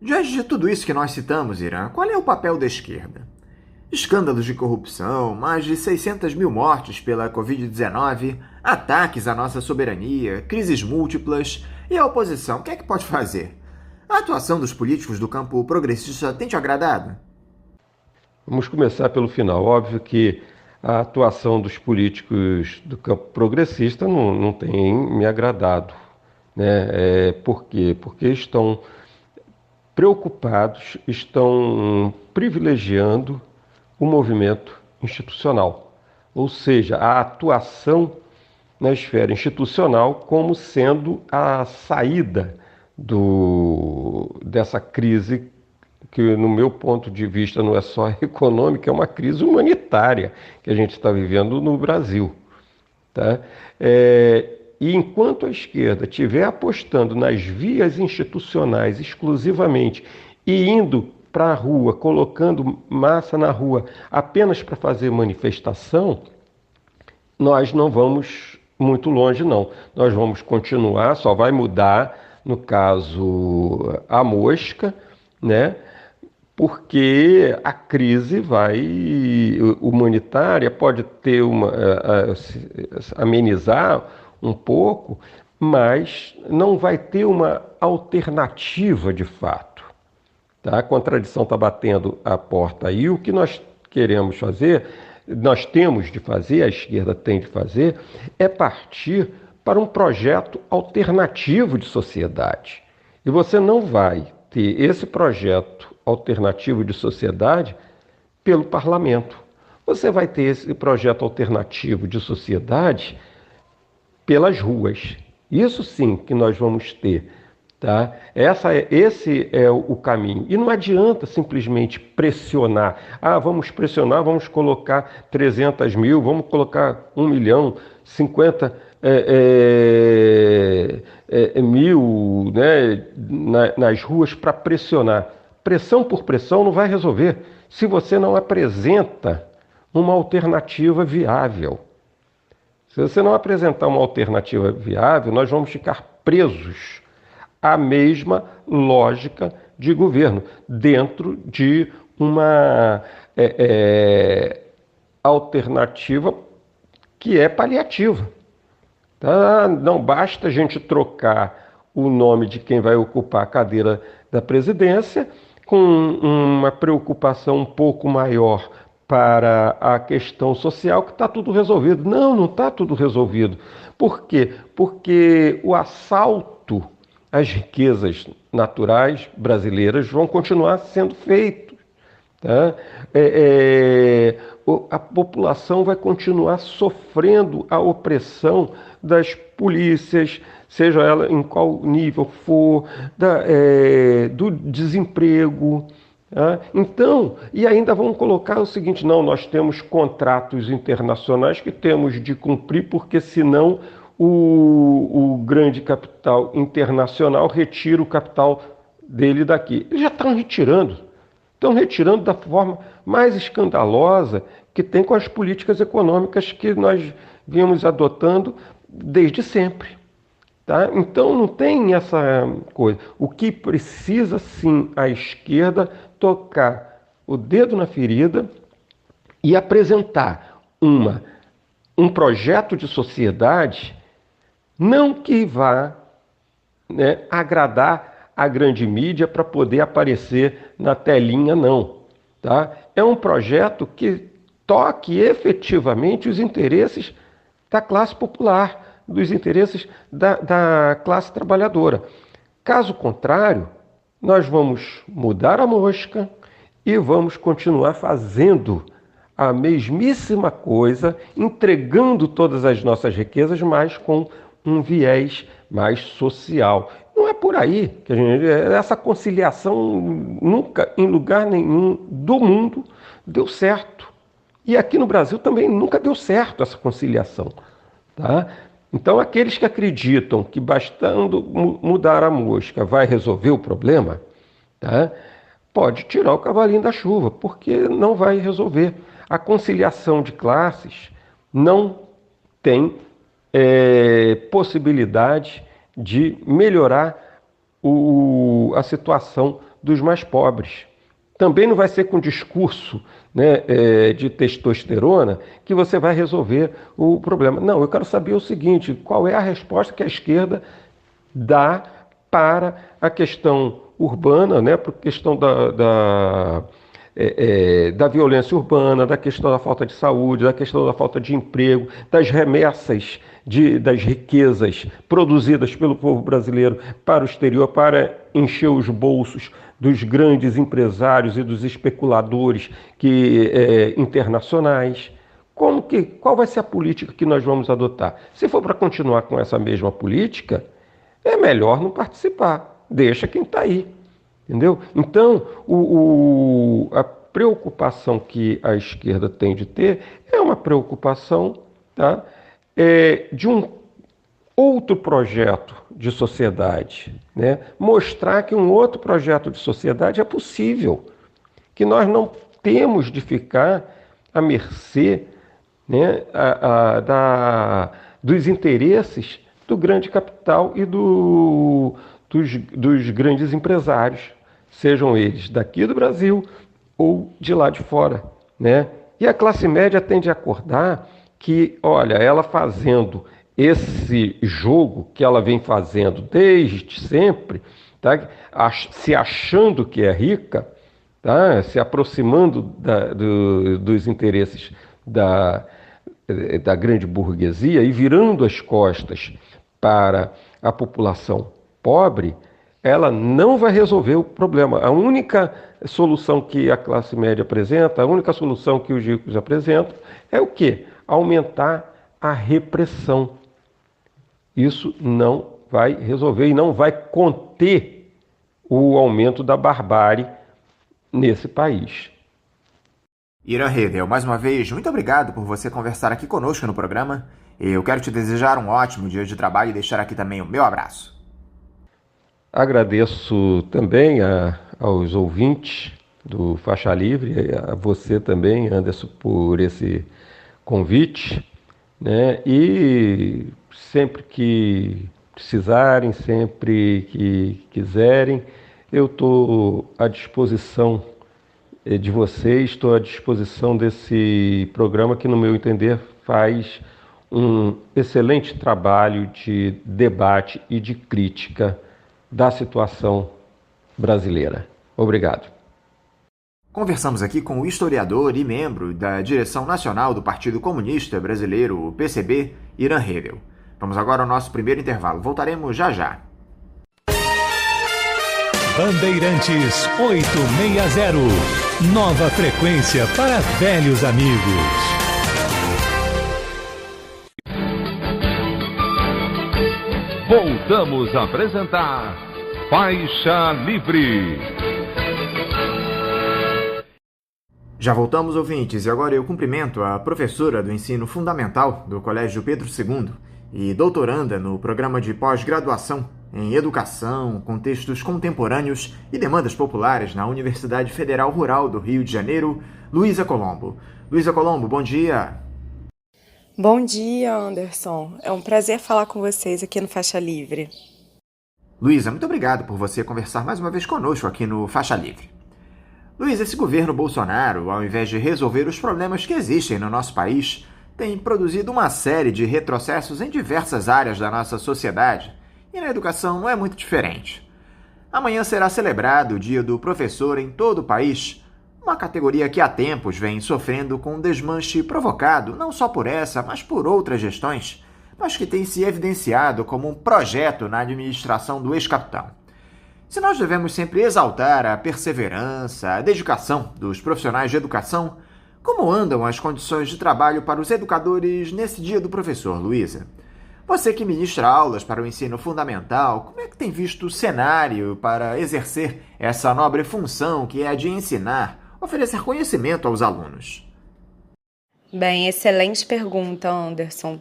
Diante de tudo isso que nós citamos, Irã, qual é o papel da esquerda? Escândalos de corrupção, mais de 600 mil mortes pela Covid-19, ataques à nossa soberania, crises múltiplas, e a oposição, o que é que pode fazer? A atuação dos políticos do campo progressista tem te agradado? Vamos começar pelo final. Óbvio que a atuação dos políticos do campo progressista não tem me agradado, né? Por quê? Porque estão preocupados, estão privilegiando o movimento institucional, ou seja, a atuação na esfera institucional como sendo a saída dessa crise, que no meu ponto de vista não é só econômica, é uma crise humanitária que a gente está vivendo no Brasil, tá? E enquanto a esquerda estiver apostando nas vias institucionais exclusivamente e indo para a rua, colocando massa na rua apenas para fazer manifestação, nós não vamos muito longe, não. Nós vamos continuar, só vai mudar, no caso, a mosca, né? Porque a crise humanitária pode ter amenizar um pouco, mas não vai ter uma alternativa de fato. Tá? A contradição está batendo a porta aí. O que nós queremos fazer, nós temos de fazer, a esquerda tem de fazer, é partir para um projeto alternativo de sociedade. E você não vai ter esse projeto alternativo de sociedade pelo parlamento. Você vai ter esse projeto alternativo de sociedade pelas ruas. Isso sim que nós vamos ter. Tá? Esse é o caminho. E não adianta simplesmente pressionar. Vamos pressionar, vamos colocar 300 mil, vamos colocar 1 milhão, 50 mil, né, nas ruas para pressionar. Pressão por pressão não vai resolver se você não apresenta uma alternativa viável. Se você não apresentar uma alternativa viável, nós vamos ficar presos à mesma lógica de governo, dentro de uma alternativa que é paliativa. Tá? Não basta a gente trocar o nome de quem vai ocupar a cadeira da presidência com uma preocupação um pouco maior para a questão social, que está tudo resolvido. Não está tudo resolvido. Por quê? Porque o assalto às riquezas naturais brasileiras vão continuar sendo feito. Tá? A população vai continuar sofrendo a opressão das polícias, seja ela em qual nível for, do desemprego. Tá? Então, e ainda vão colocar o seguinte, não, nós temos contratos internacionais que temos de cumprir, porque senão o grande capital internacional retira o capital dele daqui. Eles já estão retirando da forma mais escandalosa que tem com as políticas econômicas que nós vimos adotando desde sempre. Tá? Então não tem essa coisa. O que precisa sim a esquerda tocar o dedo na ferida e apresentar um projeto de sociedade não que vá, né, agradar a grande mídia para poder aparecer na telinha, não. Tá? É um projeto que toque efetivamente os interesses da classe popular, dos interesses da classe trabalhadora. Caso contrário, nós vamos mudar a mosca e vamos continuar fazendo a mesmíssima coisa, entregando todas as nossas riquezas, mas com um viés mais social. Não é por aí que essa conciliação nunca, em lugar nenhum do mundo, deu certo. E aqui no Brasil também nunca deu certo essa conciliação. Tá? Então, aqueles que acreditam que bastando mudar a mosca vai resolver o problema, tá? Pode tirar o cavalinho da chuva, porque não vai resolver. A conciliação de classes não tem possibilidade de melhorar a situação dos mais pobres. Também não vai ser com discurso, né, de testosterona que você vai resolver o problema. Não, eu quero saber o seguinte, qual é a resposta que a esquerda dá para a questão urbana, né, para a questão da violência urbana, da questão da falta de saúde, da questão da falta de emprego, das remessas das riquezas produzidas pelo povo brasileiro para o exterior, para encher os bolsos dos grandes empresários e dos especuladores internacionais. Qual vai ser a política que nós vamos adotar? Se for para continuar com essa mesma política, é melhor não participar. Deixa quem está aí. Entendeu? Então, a preocupação que a esquerda tem de ter é uma preocupação, tá, de um outro projeto de sociedade, né? Mostrar que um outro projeto de sociedade é possível, que nós não temos de ficar à mercê, né, dos interesses do grande capital e dos grandes empresários, sejam eles daqui do Brasil ou de lá de fora, né? E a classe média tende a acordar que, olha, ela fazendo esse jogo que ela vem fazendo desde sempre, tá? Se achando que é rica, tá? Se aproximando dos interesses da grande burguesia e virando as costas para a população pobre, ela não vai resolver o problema. A única solução que a classe média apresenta, a única solução que os ricos apresentam é o quê? Aumentar a repressão. Isso não vai resolver e não vai conter o aumento da barbárie nesse país. Irã Redel, mais uma vez, muito obrigado por você conversar aqui conosco no programa. Eu quero te desejar um ótimo dia de trabalho e deixar aqui também o meu abraço. Agradeço também aos ouvintes do Faixa Livre, a você também, Anderson, por esse convite, né? E sempre que precisarem, sempre que quiserem, eu estou à disposição de vocês, estou à disposição desse programa que, no meu entender, faz um excelente trabalho de debate e de crítica da situação brasileira. Obrigado. Conversamos aqui com o historiador e membro da direção nacional do Partido Comunista Brasileiro, o PCB, Irã Redel. Vamos agora ao nosso primeiro intervalo. Voltaremos já já. Bandeirantes 860. Nova frequência para velhos amigos. Voltamos a apresentar Faixa Livre. Já voltamos, ouvintes, e agora eu cumprimento a professora do ensino fundamental do Colégio Pedro II e doutoranda no programa de pós-graduação em Educação, Contextos Contemporâneos e Demandas Populares na Universidade Federal Rural do Rio de Janeiro, Luísa Colombo. Luísa Colombo, bom dia. Bom dia, Anderson. É um prazer falar com vocês aqui no Faixa Livre. Luísa, muito obrigado por você conversar mais uma vez conosco aqui no Faixa Livre. Luísa, esse governo Bolsonaro, ao invés de resolver os problemas que existem no nosso país, tem produzido uma série de retrocessos em diversas áreas da nossa sociedade, e na educação não é muito diferente. Amanhã será celebrado o Dia do Professor em todo o país, uma categoria que há tempos vem sofrendo com um desmanche provocado não só por essa, mas por outras gestões, mas que tem se evidenciado como um projeto na administração do ex-capitão. Se nós devemos sempre exaltar a perseverança, a dedicação dos profissionais de educação, como andam as condições de trabalho para os educadores nesse Dia do Professor, Luísa? Você que ministra aulas para o ensino fundamental, como é que tem visto o cenário para exercer essa nobre função que é a de ensinar, oferecer conhecimento aos alunos? Bem, excelente pergunta, Anderson.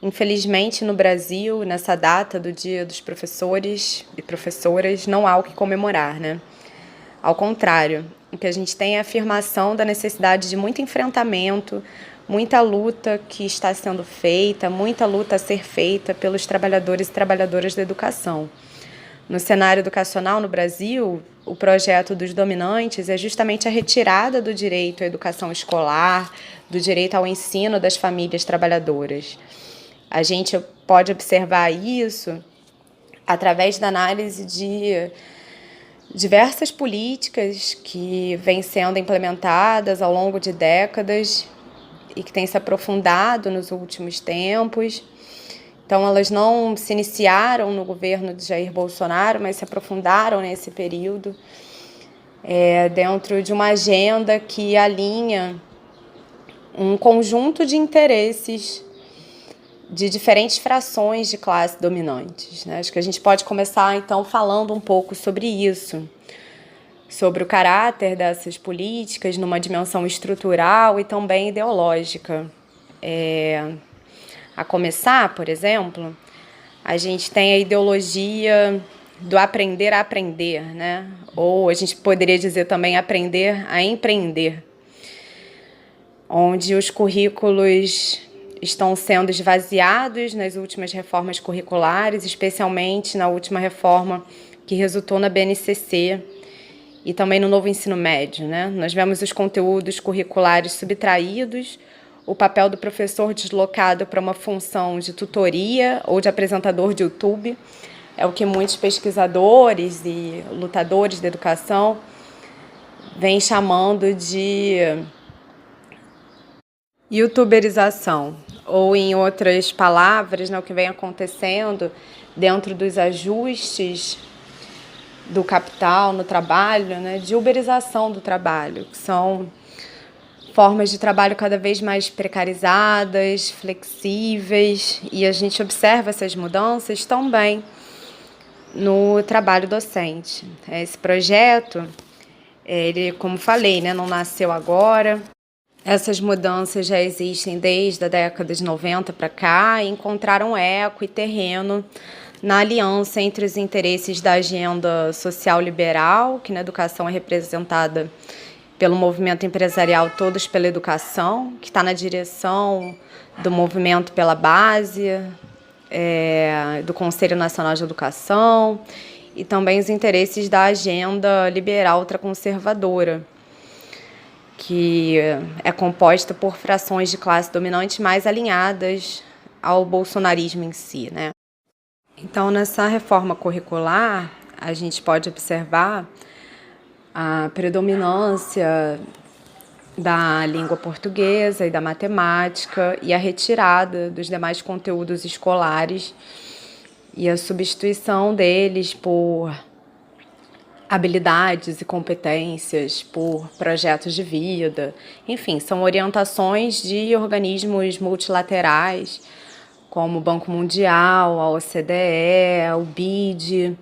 Infelizmente, no Brasil, nessa data do Dia dos Professores e Professoras, não há o que comemorar, né? Ao contrário, o que a gente tem é a afirmação da necessidade de muito enfrentamento, muita luta que está sendo feita, muita luta a ser feita pelos trabalhadores e trabalhadoras da educação. No cenário educacional no Brasil, o projeto dos dominantes é justamente a retirada do direito à educação escolar, do direito ao ensino das famílias trabalhadoras. A gente pode observar isso através da análise de diversas políticas que vêm sendo implementadas ao longo de décadas e que têm se aprofundado nos últimos tempos. Então, elas não se iniciaram no governo de Jair Bolsonaro, mas se aprofundaram nesse período, dentro de uma agenda que alinha um conjunto de interesses de diferentes frações de classe dominantes, né? Acho que a gente pode começar, então, falando um pouco sobre isso, sobre o caráter dessas políticas numa dimensão estrutural e também ideológica. A começar, por exemplo, a gente tem a ideologia do aprender a aprender, né? Ou a gente poderia dizer também aprender a empreender, onde os currículos estão sendo esvaziados nas últimas reformas curriculares, especialmente na última reforma que resultou na BNCC e também no novo ensino médio, né? Nós vemos os conteúdos curriculares subtraídos, o papel do professor deslocado para uma função de tutoria ou de apresentador de YouTube. É o que muitos pesquisadores e lutadores da educação vêm chamando de youtuberização, ou em outras palavras, né, o que vem acontecendo dentro dos ajustes do capital no trabalho, né, de uberização do trabalho, que são formas de trabalho cada vez mais precarizadas, flexíveis, e a gente observa essas mudanças também no trabalho docente. Esse projeto, ele, como falei, né, não nasceu agora. Essas mudanças já existem desde a década de 90 para cá e encontraram eco e terreno na aliança entre os interesses da agenda social liberal, que na educação é representada pelo movimento empresarial Todos pela Educação, que está na direção do movimento pela base, do Conselho Nacional de Educação, e também os interesses da agenda liberal ultraconservadora, que é composta por frações de classe dominante mais alinhadas ao bolsonarismo em si, né? Então, nessa reforma curricular, a gente pode observar a predominância da língua portuguesa e da matemática e a retirada dos demais conteúdos escolares e a substituição deles por habilidades e competências, por projetos de vida. Enfim, são orientações de organismos multilaterais, como o Banco Mundial, a OCDE, o BID.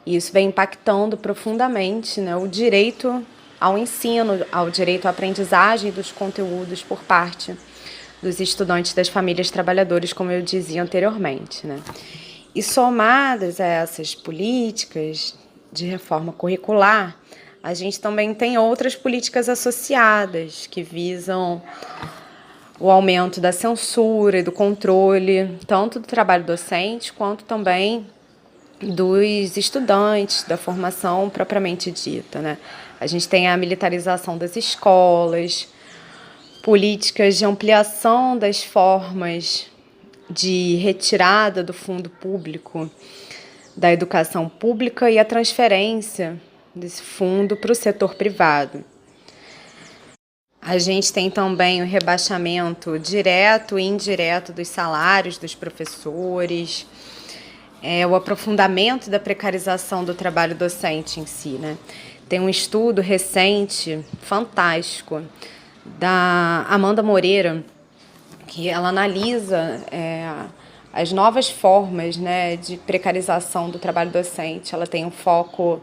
E isso vem impactando profundamente, né, o direito ao ensino, ao direito à aprendizagem dos conteúdos por parte dos estudantes das famílias trabalhadoras, como eu dizia anteriormente, né? E somadas a essas políticas de reforma curricular, a gente também tem outras políticas associadas que visam o aumento da censura e do controle, tanto do trabalho docente quanto também dos estudantes, da formação propriamente dita, né? A gente tem a militarização das escolas, políticas de ampliação das formas de retirada do fundo público da educação pública e a transferência desse fundo para o setor privado. A gente tem também o rebaixamento direto e indireto dos salários dos professores, o aprofundamento da precarização do trabalho docente em si, né? Tem um estudo recente, fantástico, da Amanda Moreira, que ela analisa as novas formas, né, de precarização do trabalho docente. Ela tem um foco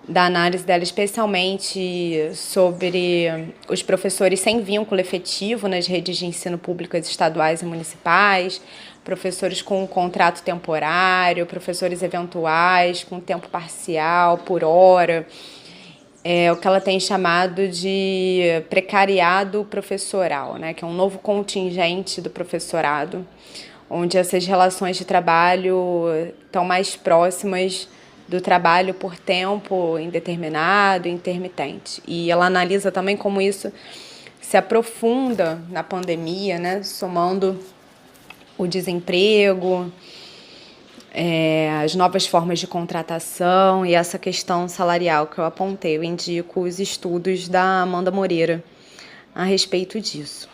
da análise dela especialmente sobre os professores sem vínculo efetivo nas redes de ensino públicas estaduais e municipais, professores com contrato temporário, professores eventuais com tempo parcial, por hora, o que ela tem chamado de precariado professoral, né, que é um novo contingente do professorado, onde essas relações de trabalho estão mais próximas do trabalho por tempo indeterminado e intermitente. E ela analisa também como isso se aprofunda na pandemia, né, somando o desemprego, as novas formas de contratação e essa questão salarial que eu apontei. Eu indico os estudos da Amanda Moreira a respeito disso.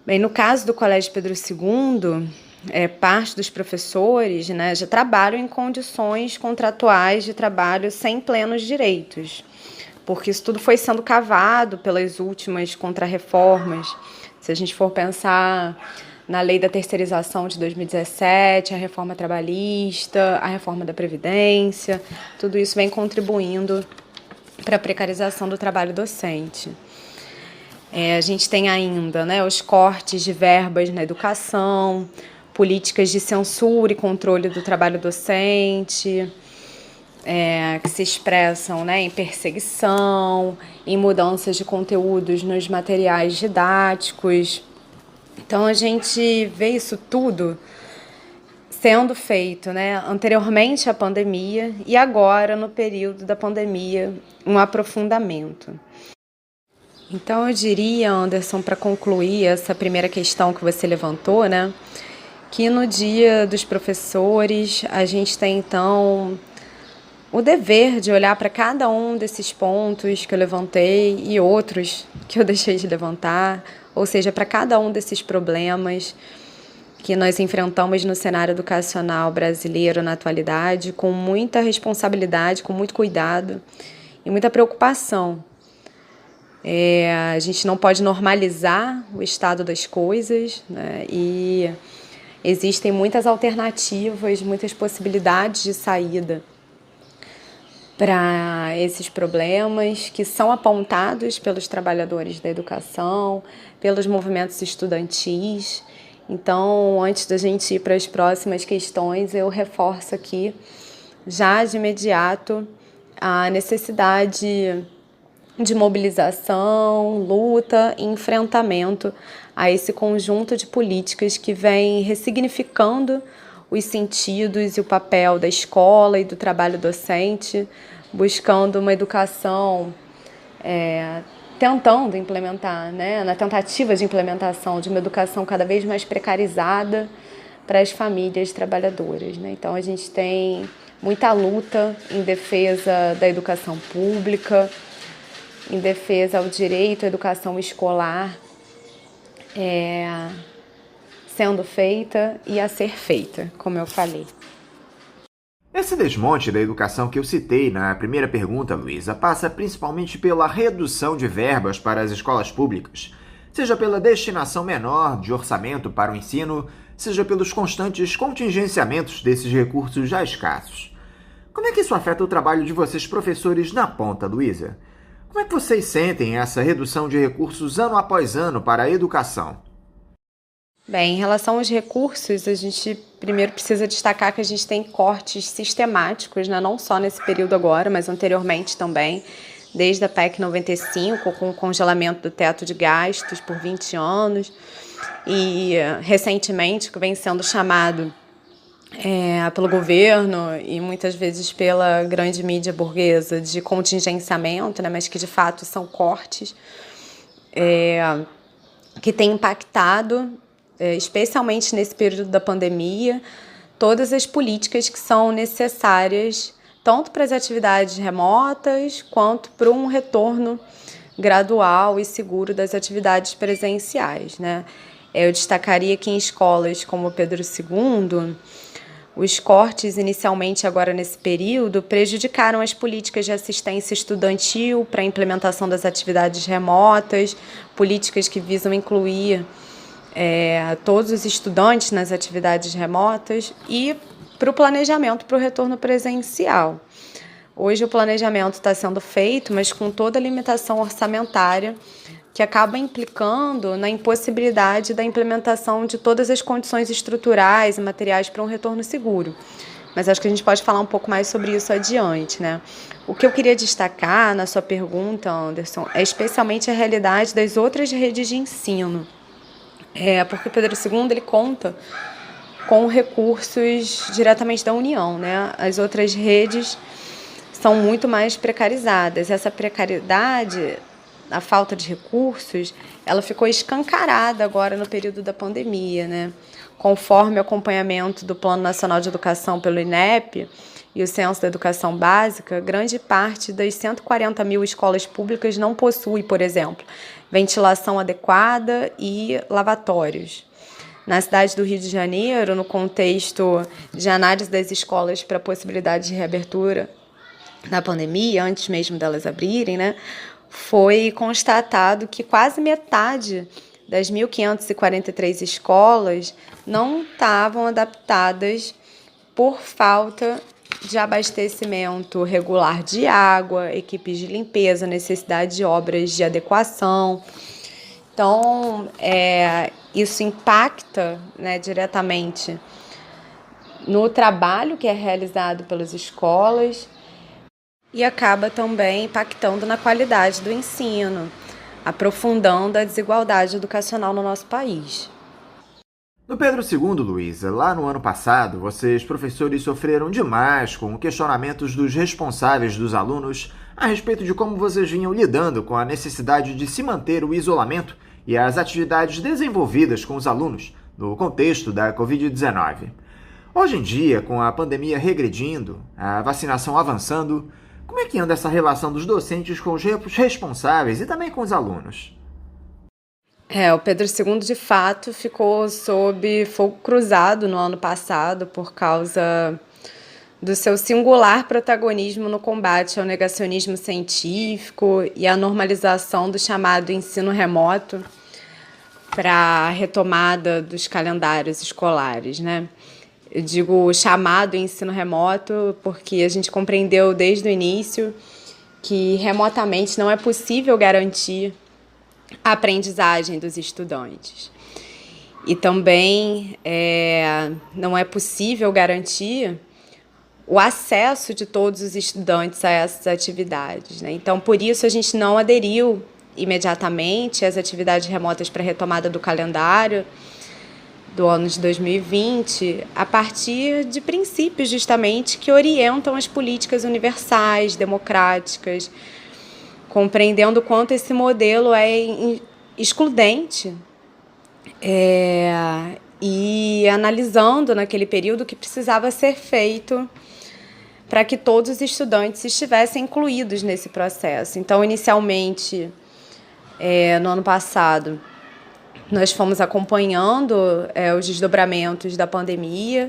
Bem, no caso do Colégio Pedro II, parte dos professores, né, já trabalham em condições contratuais de trabalho sem plenos direitos, porque isso tudo foi sendo cavado pelas últimas contrarreformas. Se a gente for pensar na lei da terceirização de 2017, a reforma trabalhista, a reforma da Previdência, tudo isso vem contribuindo para a precarização do trabalho docente. A gente tem ainda, né, os cortes de verbas na educação, políticas de censura e controle do trabalho docente, que se expressam, né, em perseguição, em mudanças de conteúdos nos materiais didáticos. Então, a gente vê isso tudo sendo feito, né, anteriormente à pandemia e agora, no período da pandemia, um aprofundamento. Então, eu diria, Anderson, para concluir essa primeira questão que você levantou, né, que no Dia dos Professores a gente tem, então, o dever de olhar para cada um desses pontos que eu levantei e outros que eu deixei de levantar, ou seja, para cada um desses problemas que nós enfrentamos no cenário educacional brasileiro na atualidade, com muita responsabilidade, com muito cuidado e muita preocupação. A gente não pode normalizar o estado das coisas, né? E existem muitas alternativas, muitas possibilidades de saída para esses problemas que são apontados pelos trabalhadores da educação, pelos movimentos estudantis. Então, antes da gente ir para as próximas questões, eu reforço aqui, já de imediato, a necessidade de mobilização, luta e enfrentamento a esse conjunto de políticas que vem ressignificando os sentidos e o papel da escola e do trabalho docente, buscando uma educação, tentando implementar, né, na tentativa de implementação de uma educação cada vez mais precarizada para as famílias trabalhadoras, né? Então, a gente tem muita luta em defesa da educação pública, em defesa ao direito à educação escolar, sendo feita e a ser feita, como eu falei. Esse desmonte da educação que eu citei na primeira pergunta, Luísa, passa principalmente pela redução de verbas para as escolas públicas, seja pela destinação menor de orçamento para o ensino, seja pelos constantes contingenciamentos desses recursos já escassos. Como é que isso afeta o trabalho de vocês, professores, na ponta, Luísa? Como é que vocês sentem essa redução de recursos ano após ano para a educação? Bem, em relação aos recursos, a gente primeiro precisa destacar que a gente tem cortes sistemáticos, né, não só nesse período agora, mas anteriormente também, desde a PEC 95, com o congelamento do teto de gastos por 20 anos, e recentemente, que vem sendo chamado pelo governo e muitas vezes pela grande mídia burguesa de contingenciamento, né, mas que de fato são cortes que têm impactado, especialmente nesse período da pandemia, todas as políticas que são necessárias tanto para as atividades remotas quanto para um retorno gradual e seguro das atividades presenciais, né? Eu destacaria que em escolas como Pedro II, os cortes inicialmente agora nesse período prejudicaram as políticas de assistência estudantil para a implementação das atividades remotas, políticas que visam incluir todos os estudantes nas atividades remotas e para o planejamento para o retorno presencial. Hoje o planejamento está sendo feito, mas com toda a limitação orçamentária que acaba implicando na impossibilidade da implementação de todas as condições estruturais e materiais para um retorno seguro. Mas acho que a gente pode falar um pouco mais sobre isso adiante, né? O que eu queria destacar na sua pergunta, Anderson, é especialmente a realidade das outras redes de ensino. Porque Pedro II ele conta com recursos diretamente da União, né? As outras redes são muito mais precarizadas. Essa precariedade, a falta de recursos, ela ficou escancarada agora no período da pandemia, né? Conforme o acompanhamento do Plano Nacional de Educação pelo INEP e o Censo da Educação Básica, grande parte das 140 mil escolas públicas não possui, por exemplo, ventilação adequada e lavatórios. Na cidade do Rio de Janeiro, no contexto de análise das escolas para a possibilidade de reabertura na pandemia, antes mesmo delas abrirem, né, foi constatado que quase metade das 1.543 escolas não estavam adaptadas por falta de abastecimento regular de água, equipes de limpeza, necessidade de obras de adequação. Então, isso impacta, né, diretamente no trabalho que é realizado pelas escolas e acaba também impactando na qualidade do ensino, aprofundando a desigualdade educacional no nosso país. No Pedro II, Luísa, lá no ano passado, vocês, professores, sofreram demais com questionamentos dos responsáveis dos alunos a respeito de como vocês vinham lidando com a necessidade de se manter o isolamento e as atividades desenvolvidas com os alunos no contexto da Covid-19. Hoje em dia, com a pandemia regredindo, a vacinação avançando, como é que anda essa relação dos docentes com os responsáveis e também com os alunos? O Pedro II, de fato, ficou sob fogo cruzado no ano passado por causa do seu singular protagonismo no combate ao negacionismo científico e à normalização do chamado ensino remoto para a retomada dos calendários escolares, né? Eu digo chamado ensino remoto porque a gente compreendeu desde o início que remotamente não é possível garantir a aprendizagem dos estudantes. E também não é possível garantir o acesso de todos os estudantes a essas atividades, né? Então, por isso, a gente não aderiu imediatamente às atividades remotas para a retomada do calendário do ano de 2020, a partir de princípios justamente que orientam as políticas universais, democráticas, compreendendo o quanto esse modelo é excludente e analisando naquele período o que precisava ser feito para que todos os estudantes estivessem incluídos nesse processo. Então, inicialmente, no ano passado, nós fomos acompanhando os desdobramentos da pandemia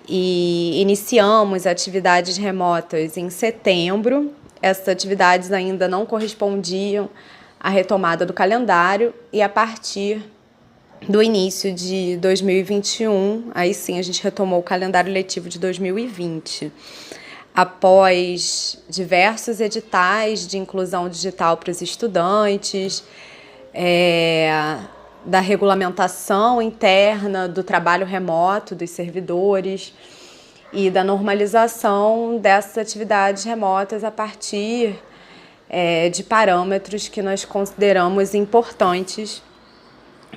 e iniciamos atividades remotas em setembro. Essas atividades ainda não correspondiam à retomada do calendário e a partir do início de 2021, aí sim a gente retomou o calendário letivo de 2020. Após diversos editais de inclusão digital para os estudantes, da regulamentação interna do trabalho remoto dos servidores e da normalização dessas atividades remotas a partir de parâmetros que nós consideramos importantes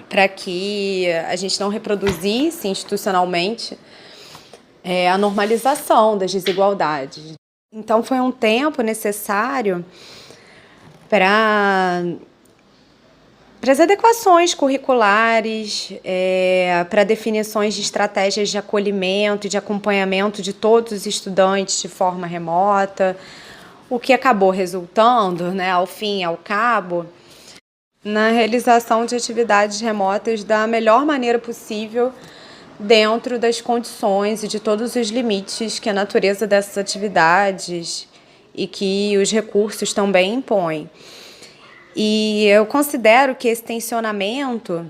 para que a gente não reproduzisse institucionalmente a normalização das desigualdades. Então, foi um tempo necessário para as adequações curriculares, para definições de estratégias de acolhimento e de acompanhamento de todos os estudantes de forma remota, o que acabou resultando, ao fim e ao cabo, na realização de atividades remotas da melhor maneira possível, dentro das condições e de todos os limites que a natureza dessas atividades e que os recursos também impõem. E eu considero que esse tensionamento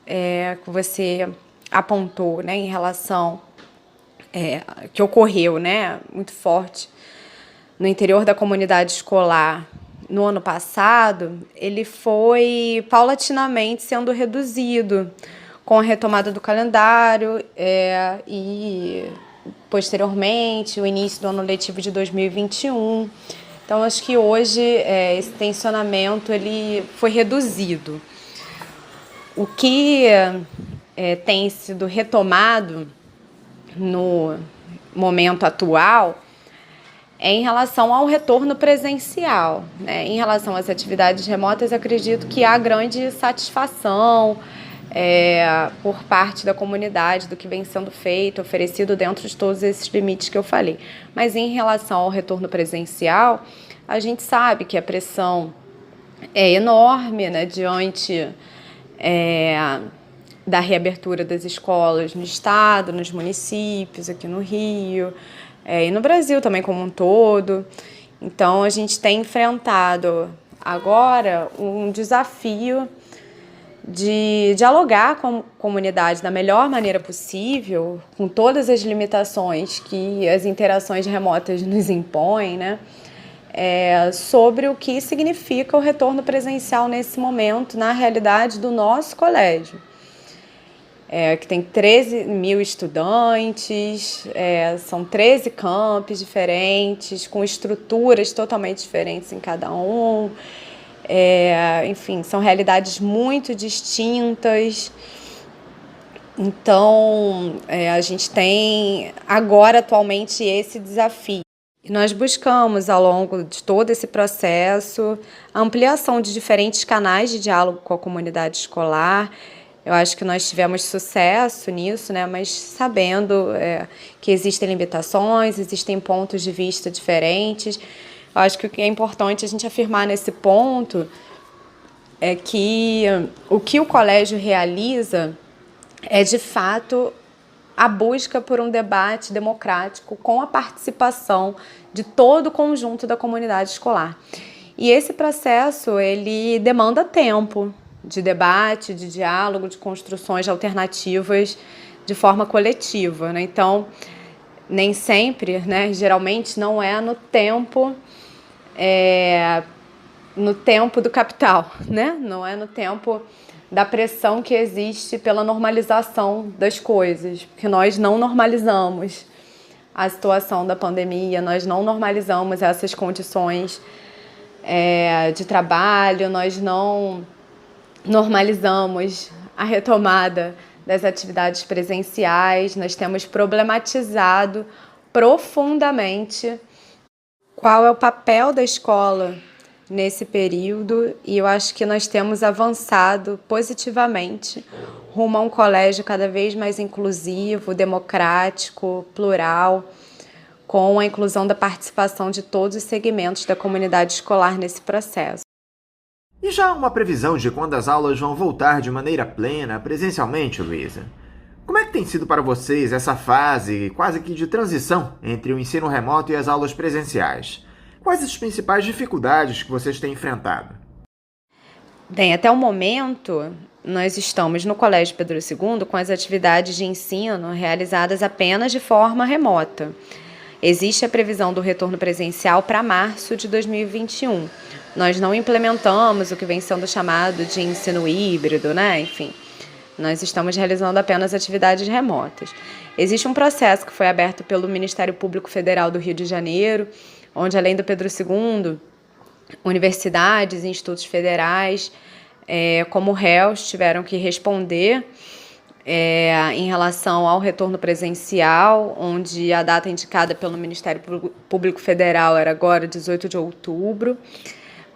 que você apontou, em relação que ocorreu, muito forte no interior da comunidade escolar no ano passado, ele foi paulatinamente sendo reduzido com a retomada do calendário e, posteriormente, o início do ano letivo de 2021. Então, acho que hoje esse tensionamento ele foi reduzido. O que tem sido retomado no momento atual é em relação ao retorno presencial. Em relação às atividades remotas, acredito que há grande satisfação por parte da comunidade do que vem sendo feito, oferecido dentro de todos esses limites que eu falei. Mas em relação ao retorno presencial, a gente sabe que a pressão é enorme, diante da reabertura das escolas no estado, nos municípios, aqui no Rio, e no Brasil também como um todo. Então, a gente tem enfrentado agora um desafio de dialogar com a comunidade da melhor maneira possível, com todas as limitações que as interações remotas nos impõem, sobre o que significa o retorno presencial nesse momento, na realidade do nosso colégio, que tem 13 mil estudantes, são 13 campos diferentes, com estruturas totalmente diferentes em cada um. Enfim, são realidades muito distintas. Então, a gente tem agora, atualmente, esse desafio. E nós buscamos, ao longo de todo esse processo, a ampliação de diferentes canais de diálogo com a comunidade escolar. Eu acho que nós tivemos sucesso nisso, mas sabendo que existem limitações, existem pontos de vista diferentes. Eu acho que o que é importante a gente afirmar nesse ponto é que o que o colégio realiza é, de fato, a busca por um debate democrático com a participação de todo o conjunto da comunidade escolar. E esse processo, ele demanda tempo de debate, de diálogo, de construções alternativas de forma coletiva, Então, nem sempre, geralmente não é no tempo do capital, Não é no tempo da pressão que existe pela normalização das coisas, porque nós não normalizamos a situação da pandemia, nós não normalizamos essas condições de trabalho, nós não normalizamos a retomada das atividades presenciais, nós temos problematizado profundamente qual é o papel da escola nesse período, e eu acho que nós temos avançado positivamente rumo a um colégio cada vez mais inclusivo, democrático, plural, com a inclusão da participação de todos os segmentos da comunidade escolar nesse processo. E já há uma previsão de quando as aulas vão voltar de maneira plena, presencialmente, Luísa? Como é que tem sido para vocês essa fase quase que de transição entre o ensino remoto e as aulas presenciais? Quais as principais dificuldades que vocês têm enfrentado? Bem, até o momento, nós estamos no Colégio Pedro II com as atividades de ensino realizadas apenas de forma remota. Existe a previsão do retorno presencial para março de 2021. Nós não implementamos o que vem sendo chamado de ensino híbrido, Enfim, nós estamos realizando apenas atividades remotas. Existe um processo que foi aberto pelo Ministério Público Federal do Rio de Janeiro, onde, além do Pedro II, universidades e institutos federais, como réus, tiveram que responder em relação ao retorno presencial, onde a data indicada pelo Ministério Público Federal era agora 18 de outubro.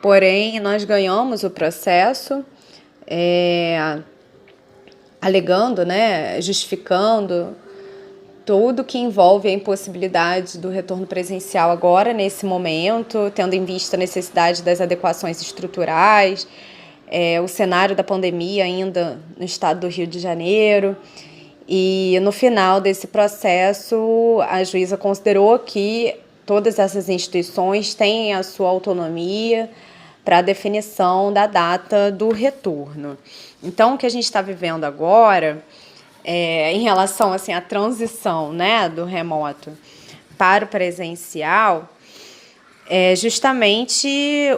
Porém, nós ganhamos o processo, alegando, justificando tudo que envolve a impossibilidade do retorno presencial agora, nesse momento, tendo em vista a necessidade das adequações estruturais, o cenário da pandemia ainda no estado do Rio de Janeiro. E no final desse processo, a juíza considerou que todas essas instituições têm a sua autonomia para a definição da data do retorno. Então, o que a gente está vivendo agora, em relação assim, à transição, do remoto para o presencial, é justamente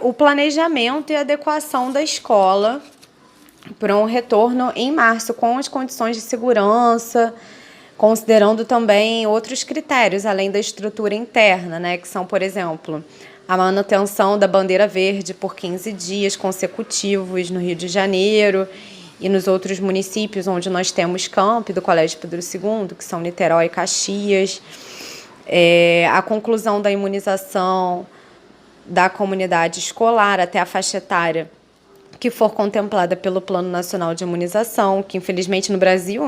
o planejamento e adequação da escola para um retorno em março, com as condições de segurança, considerando também outros critérios, além da estrutura interna, que são, por exemplo, a manutenção da bandeira verde por 15 dias consecutivos no Rio de Janeiro e nos outros municípios onde nós temos campi do Colégio Pedro II, que são Niterói e Caxias, a conclusão da imunização da comunidade escolar até a faixa etária que for contemplada pelo Plano Nacional de Imunização, que infelizmente no Brasil,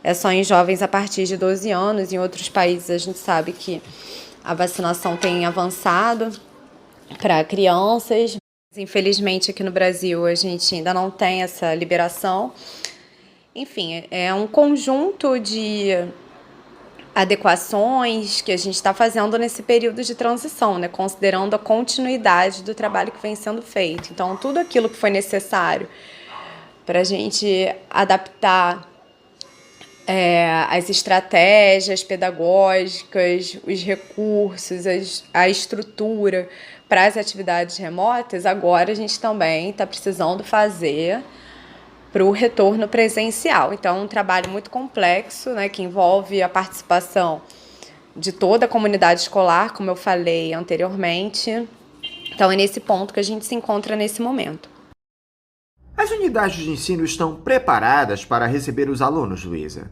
é só em jovens a partir de 12 anos. Em outros países a gente sabe que a vacinação tem avançado para crianças. Infelizmente aqui no Brasil a gente ainda não tem essa liberação. Enfim, é um conjunto de adequações que a gente está fazendo nesse período de transição, considerando a continuidade do trabalho que vem sendo feito. Então, tudo aquilo que foi necessário para a gente adaptar as estratégias pedagógicas, os recursos, a estrutura para as atividades remotas, agora a gente também está precisando fazer para o retorno presencial. Então, é um trabalho muito complexo, que envolve a participação de toda a comunidade escolar, como eu falei anteriormente. Então, é nesse ponto que a gente se encontra nesse momento. As unidades de ensino estão preparadas para receber os alunos, Luísa?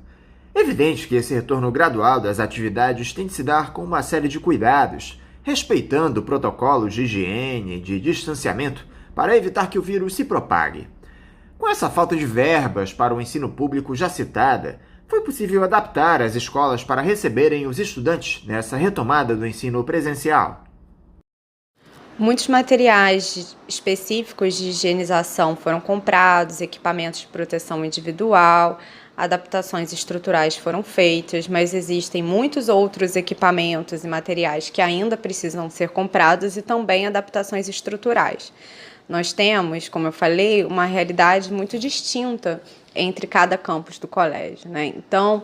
É evidente que esse retorno gradual das atividades tem de se dar com uma série de cuidados, respeitando protocolos de higiene e de distanciamento para evitar que o vírus se propague. Com essa falta de verbas para o ensino público já citada, foi possível adaptar as escolas para receberem os estudantes nessa retomada do ensino presencial. Muitos materiais específicos de higienização foram comprados, equipamentos de proteção individual, adaptações estruturais foram feitas, mas existem muitos outros equipamentos e materiais que ainda precisam ser comprados e também adaptações estruturais. Nós temos, como eu falei, uma realidade muito distinta entre cada campus do colégio, Então,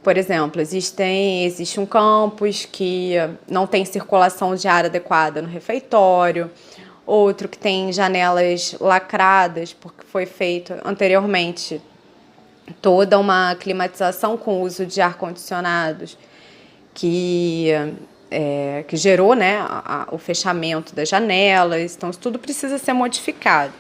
por exemplo, existe um campus que não tem circulação de ar adequada no refeitório, outro que tem janelas lacradas, porque foi feito anteriormente toda uma climatização com o uso de ar-condicionados que gerou o fechamento das janelas. Então, isso tudo precisa ser modificado.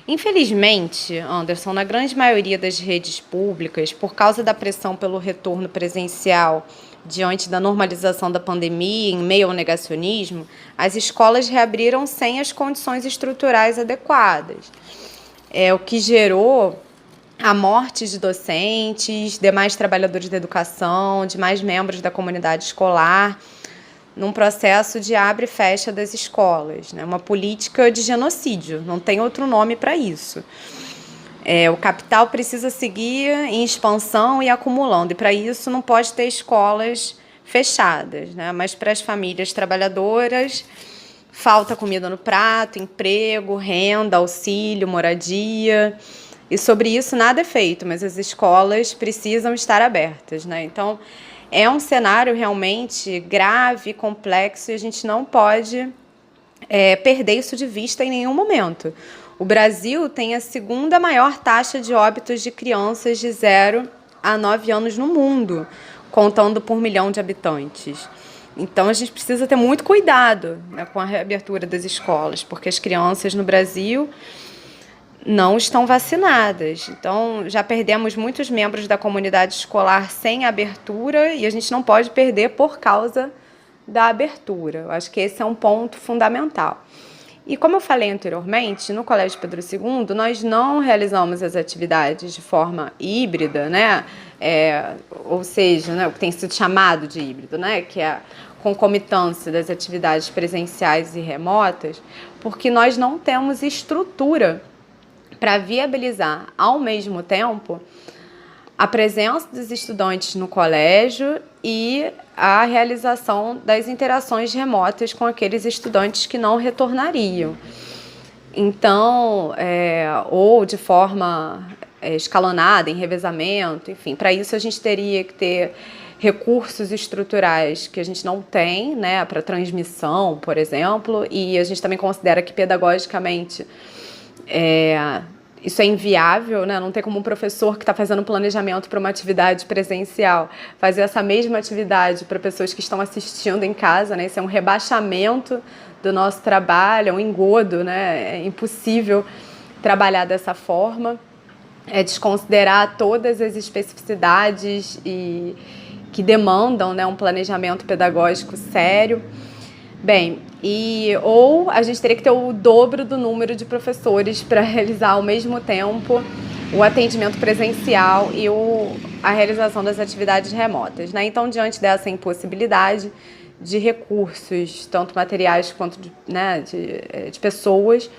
Infelizmente, Anderson, na grande maioria das redes públicas, por causa da pressão pelo retorno presencial diante da normalização da pandemia, em meio ao negacionismo, as escolas reabriram sem as condições estruturais adequadas, o que gerou a morte de docentes, demais trabalhadores da educação, demais membros da comunidade escolar, num processo de abre e fecha das escolas, uma política de genocídio, não tem outro nome para isso. O capital precisa seguir em expansão e acumulando, e para isso não pode ter escolas fechadas, mas para as famílias trabalhadoras falta comida no prato, emprego, renda, auxílio, moradia, e sobre isso nada é feito, mas as escolas precisam estar abertas, Então, é um cenário realmente grave, complexo, e a gente não pode perder isso de vista em nenhum momento. O Brasil tem a segunda maior taxa de óbitos de crianças de 0 a 9 anos no mundo, contando por 1 milhão de habitantes. Então, a gente precisa ter muito cuidado, né, com a reabertura das escolas, porque as crianças no Brasil não estão vacinadas. Então, já perdemos muitos membros da comunidade escolar sem abertura e a gente não pode perder por causa da abertura. Eu acho que esse é um ponto fundamental. E como eu falei anteriormente, no Colégio Pedro II, nós não realizamos as atividades de forma híbrida, né? Ou seja, né, o que tem sido chamado de híbrido, né? Que é a concomitância das atividades presenciais e remotas, porque nós não temos estrutura para viabilizar, ao mesmo tempo, a presença dos estudantes no colégio e a realização das interações remotas com aqueles estudantes que não retornariam. Então, ou de forma escalonada, em revezamento, enfim, para isso a gente teria que ter recursos estruturais que a gente não tem, né, para transmissão, por exemplo, e a gente também considera que pedagogicamente isso é inviável, né? Não tem como um professor que está fazendo planejamento para uma atividade presencial fazer essa mesma atividade para pessoas que estão assistindo em casa, né? Isso é um rebaixamento do nosso trabalho, é um engodo, né? É impossível trabalhar dessa forma, é desconsiderar todas as especificidades que demandam, né, um planejamento pedagógico sério. Bem, ou a gente teria que ter o dobro do número de professores para realizar ao mesmo tempo o atendimento presencial e a realização das atividades remotas, né? Então, diante dessa impossibilidade de recursos, tanto materiais quanto de pessoas,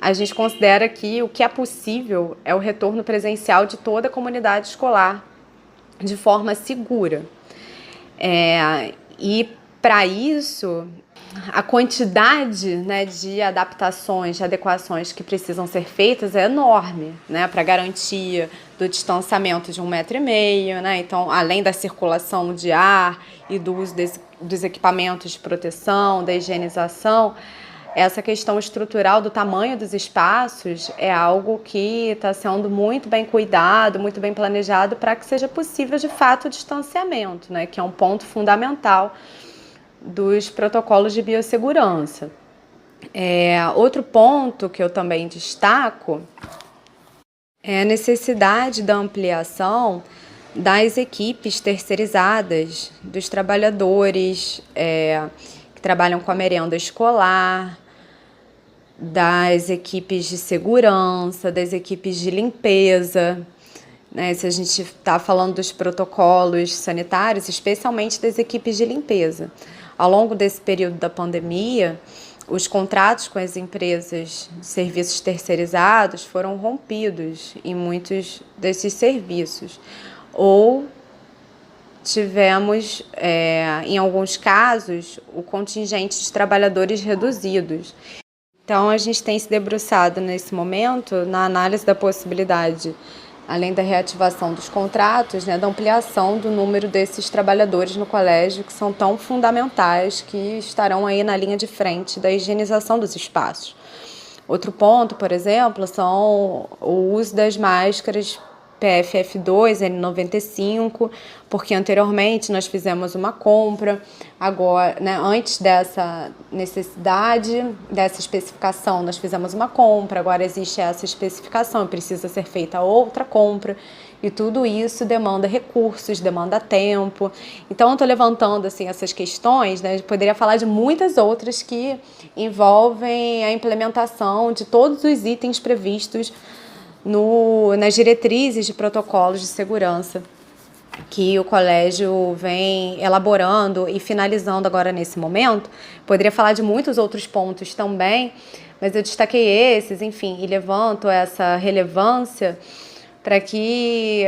a gente considera que o que é possível é o retorno presencial de toda a comunidade escolar de forma segura. E para isso, a quantidade, né, de adaptações, de adequações que precisam ser feitas é enorme, né, para garantia do distanciamento de 1,5 m, né? Então, além da circulação de ar e do uso dos equipamentos de proteção, da higienização, essa questão estrutural do tamanho dos espaços é algo que está sendo muito bem cuidado, muito bem planejado para que seja possível, de fato, o distanciamento, né, que é um ponto fundamental dos protocolos de biossegurança. Outro ponto que eu também destaco é a necessidade da ampliação das equipes terceirizadas, dos trabalhadores que trabalham com a merenda escolar, das equipes de segurança, das equipes de limpeza, né? Se a gente está falando dos protocolos sanitários, especialmente das equipes de limpeza. Ao longo desse período da pandemia, os contratos com as empresas de serviços terceirizados foram rompidos em muitos desses serviços. Ou tivemos, em alguns casos, o contingente de trabalhadores reduzidos. Então, a gente tem se debruçado nesse momento na análise da possibilidade, além da reativação dos contratos, né, da ampliação do número desses trabalhadores no colégio que são tão fundamentais, que estarão aí na linha de frente da higienização dos espaços. Outro ponto, por exemplo, são o uso das máscaras PFF2, N95, porque anteriormente nós fizemos uma compra, agora, né, antes dessa necessidade, dessa especificação, nós fizemos uma compra, agora existe essa especificação, precisa ser feita outra compra, e tudo isso demanda recursos, demanda tempo. Então, eu estou levantando assim, essas questões, né, eu poderia falar de muitas outras que envolvem a implementação de todos os itens previstos nas diretrizes de protocolos de segurança que o colégio vem elaborando e finalizando agora nesse momento. Poderia falar de muitos outros pontos também, mas eu destaquei esses, enfim, e levanto essa relevância para que,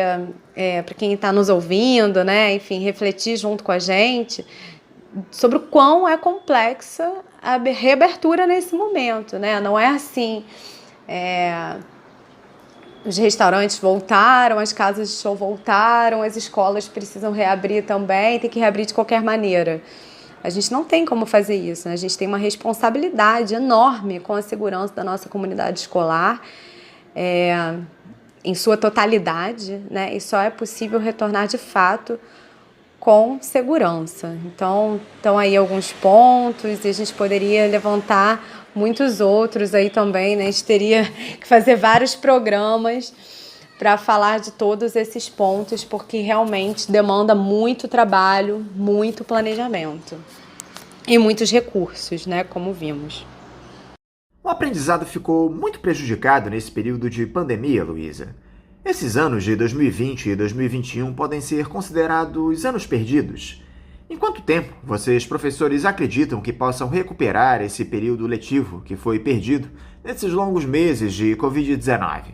para quem está nos ouvindo, né, enfim, refletir junto com a gente sobre o quão é complexa a reabertura nesse momento, né? Não é assim... Os restaurantes voltaram, as casas de show voltaram, as escolas precisam reabrir também, tem que reabrir de qualquer maneira. A gente não tem como fazer isso, né? A gente tem uma responsabilidade enorme com a segurança da nossa comunidade escolar, em sua totalidade, né? E só é possível retornar de fato com segurança. Então, estão aí alguns pontos e a gente poderia levantar muitos outros aí também, né? A gente teria que fazer vários programas para falar de todos esses pontos, porque realmente demanda muito trabalho, muito planejamento e muitos recursos, né? Como vimos. O aprendizado ficou muito prejudicado nesse período de pandemia, Luísa. Esses anos de 2020 e 2021 podem ser considerados anos perdidos. Em quanto tempo vocês, professores, acreditam que possam recuperar esse período letivo que foi perdido nesses longos meses de Covid-19?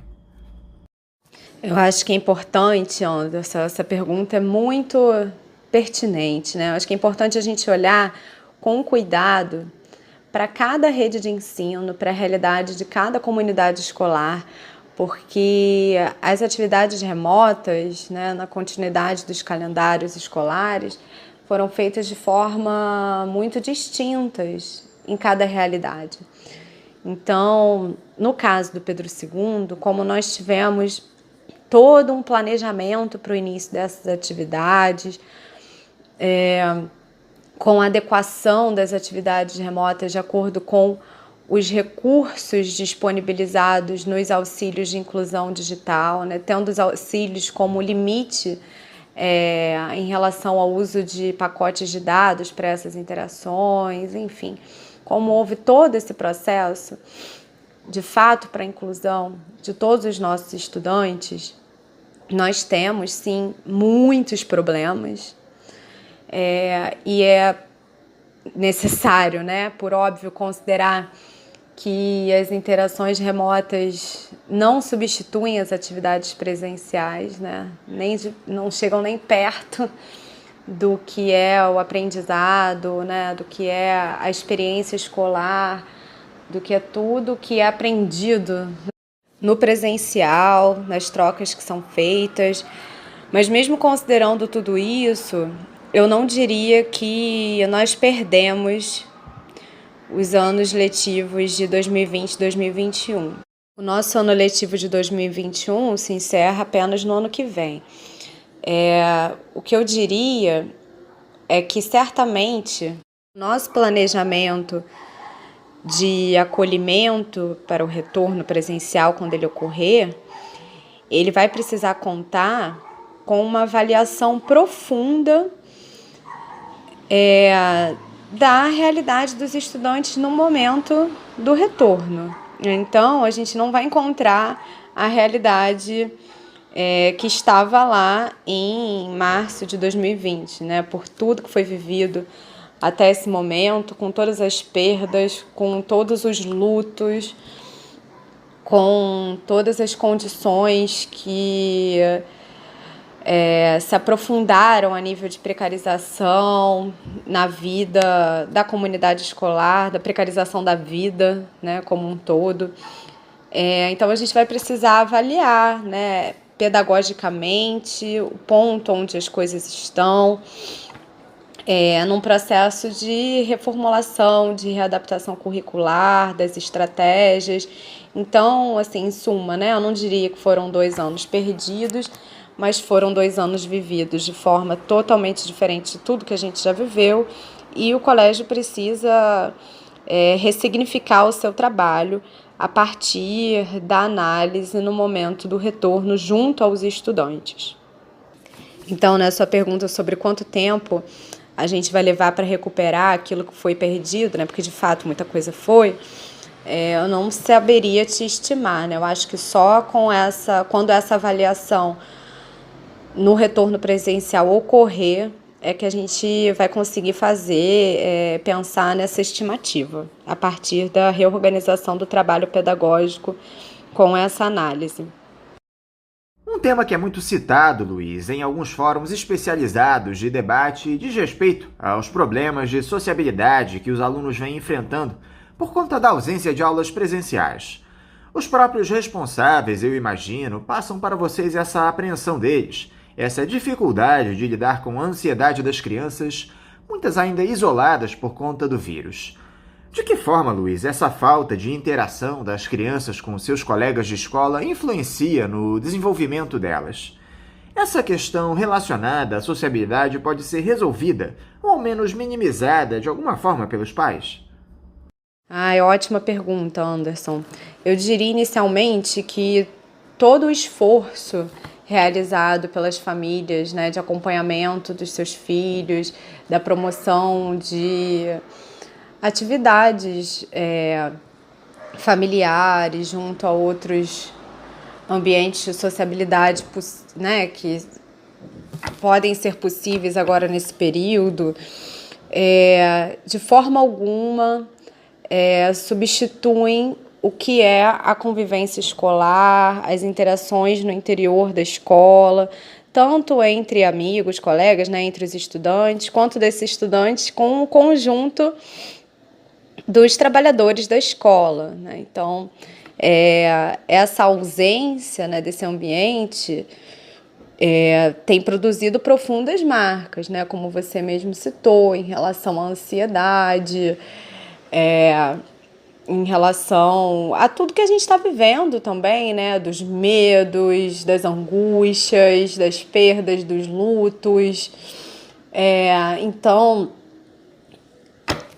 Eu acho que é importante, Anderson, essa pergunta é muito pertinente, né? Eu acho que é importante a gente olhar com cuidado para cada rede de ensino, para a realidade de cada comunidade escolar, porque as atividades remotas, né, na continuidade dos calendários escolares, foram feitas de forma muito distintas em cada realidade. Então, no caso do Pedro II, como nós tivemos todo um planejamento para o início dessas atividades, com a adequação das atividades remotas de acordo com os recursos disponibilizados nos auxílios de inclusão digital, né, tendo os auxílios como limite em relação ao uso de pacotes de dados para essas interações, enfim. Como houve todo esse processo, de fato, para a inclusão de todos os nossos estudantes, nós temos, sim, muitos problemas, e é necessário, né, por óbvio, considerar que as interações remotas não substituem as atividades presenciais, né, não chegam nem perto do que é o aprendizado, né, do que é a experiência escolar, do que é tudo que é aprendido no presencial, nas trocas que são feitas. Mas mesmo considerando tudo isso, eu não diria que nós perdemos os anos letivos de 2020 e 2021. O nosso ano letivo de 2021 se encerra apenas no ano que vem. O que eu diria é que certamente nosso planejamento de acolhimento para o retorno presencial, quando ele ocorrer, ele vai precisar contar com uma avaliação profunda da realidade dos estudantes no momento do retorno. Então, a gente não vai encontrar a realidade que estava lá em março de 2020, né? Por tudo que foi vivido até esse momento, com todas as perdas, com todos os lutos, com todas as condições que se aprofundaram a nível de precarização na vida da comunidade escolar, da precarização da vida, né, como um todo. Então, a gente vai precisar avaliar, né, pedagogicamente o ponto onde as coisas estão, num processo de reformulação, de readaptação curricular, das estratégias. Então, assim, em suma, né, eu não diria que foram 2 anos perdidos, mas foram 2 anos vividos de forma totalmente diferente de tudo que a gente já viveu, e o colégio precisa ressignificar o seu trabalho a partir da análise no momento do retorno junto aos estudantes. Então, né, sua pergunta sobre quanto tempo a gente vai levar para recuperar aquilo que foi perdido, né, porque de fato muita coisa foi, eu não saberia te estimar, né? Eu acho que só quando essa avaliação no retorno presencial ocorrer, é que a gente vai conseguir pensar nessa estimativa, a partir da reorganização do trabalho pedagógico com essa análise. Um tema que é muito citado, Luiz, em alguns fóruns especializados de debate diz respeito aos problemas de sociabilidade que os alunos vêm enfrentando por conta da ausência de aulas presenciais. Os próprios responsáveis, eu imagino, passam para vocês essa apreensão deles, essa dificuldade de lidar com a ansiedade das crianças, muitas ainda isoladas por conta do vírus. De que forma, Luiz, essa falta de interação das crianças com seus colegas de escola influencia no desenvolvimento delas? Essa questão relacionada à sociabilidade pode ser resolvida, ou ao menos minimizada de alguma forma pelos pais? Ótima pergunta, Anderson. Eu diria inicialmente que todo o esforço realizado pelas famílias, né, de acompanhamento dos seus filhos, da promoção de atividades familiares junto a outros ambientes de sociabilidade, né, que podem ser possíveis agora nesse período, de forma alguma substituem o que é a convivência escolar, as interações no interior da escola, tanto entre amigos, colegas, né, entre os estudantes, quanto desses estudantes com o conjunto dos trabalhadores da escola, né? Então, essa ausência, né, desse ambiente tem produzido profundas marcas, né, como você mesmo citou, em relação à ansiedade, em relação a tudo que a gente está vivendo também, né, dos medos, das angústias, das perdas, dos lutos. Então,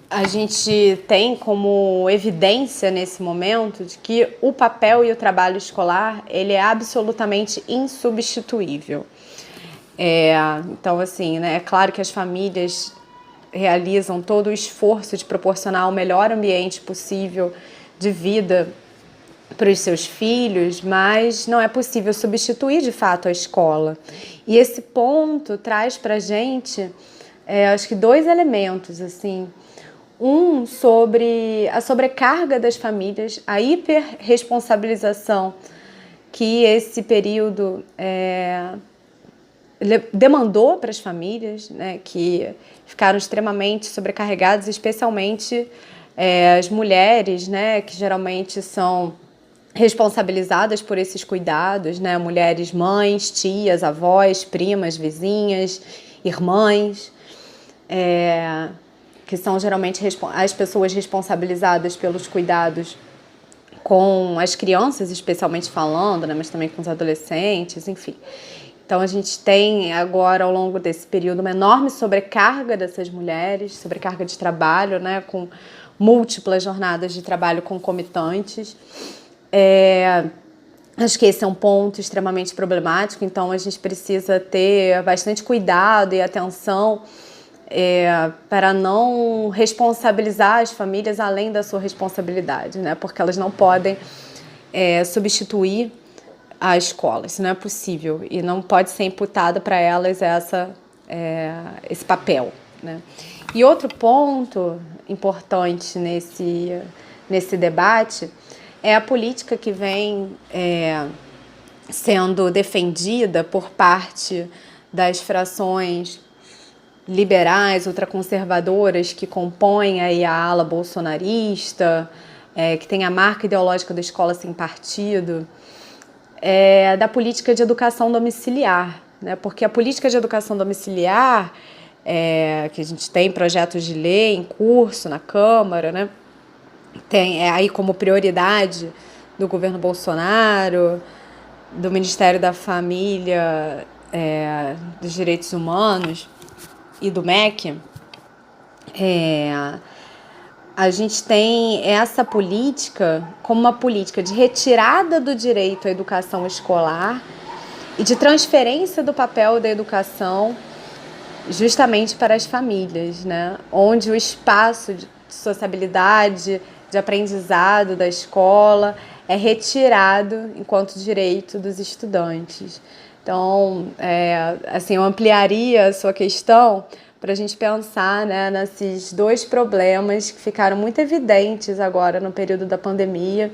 a gente tem como evidência nesse momento de que o papel e o trabalho escolar ele é absolutamente insubstituível. Então, assim, né, é claro que as famílias realizam todo o esforço de proporcionar o melhor ambiente possível de vida para os seus filhos, mas não é possível substituir de fato a escola. E esse ponto traz para a gente, acho que 2 elementos, assim. Um, sobre a sobrecarga das famílias, a hiperresponsabilização que esse período demandou para as famílias, né, que ficaram extremamente sobrecarregadas, especialmente as mulheres, né, que geralmente são responsabilizadas por esses cuidados, né, mulheres mães, tias, avós, primas, vizinhas, irmãs, que são geralmente as pessoas responsabilizadas pelos cuidados com as crianças, especialmente falando, né, mas também com os adolescentes, enfim. Então, a gente tem agora, ao longo desse período, uma enorme sobrecarga dessas mulheres, sobrecarga de trabalho, né, com múltiplas jornadas de trabalho concomitantes. Acho que esse é um ponto extremamente problemático, então a gente precisa ter bastante cuidado e atenção para não responsabilizar as famílias além da sua responsabilidade, né, porque elas não podem substituir a escola, isso não é possível e não pode ser imputado para elas esse papel, né? E outro ponto importante nesse debate é a política que vem sendo defendida por parte das frações liberais, ultraconservadoras que compõem aí a ala bolsonarista, que tem a marca ideológica da escola sem partido, da política de educação domiciliar, né? Porque a política de educação domiciliar, que a gente tem projetos de lei em curso na Câmara, né? Tem aí como prioridade do governo Bolsonaro, do Ministério da Família, dos Direitos Humanos e do MEC, a gente tem essa política como uma política de retirada do direito à educação escolar e de transferência do papel da educação justamente para as famílias, né? Onde o espaço de sociabilidade, de aprendizado da escola é retirado enquanto direito dos estudantes. Então, assim, eu ampliaria a sua questão para a gente pensar, né, nesses 2 problemas que ficaram muito evidentes agora no período da pandemia,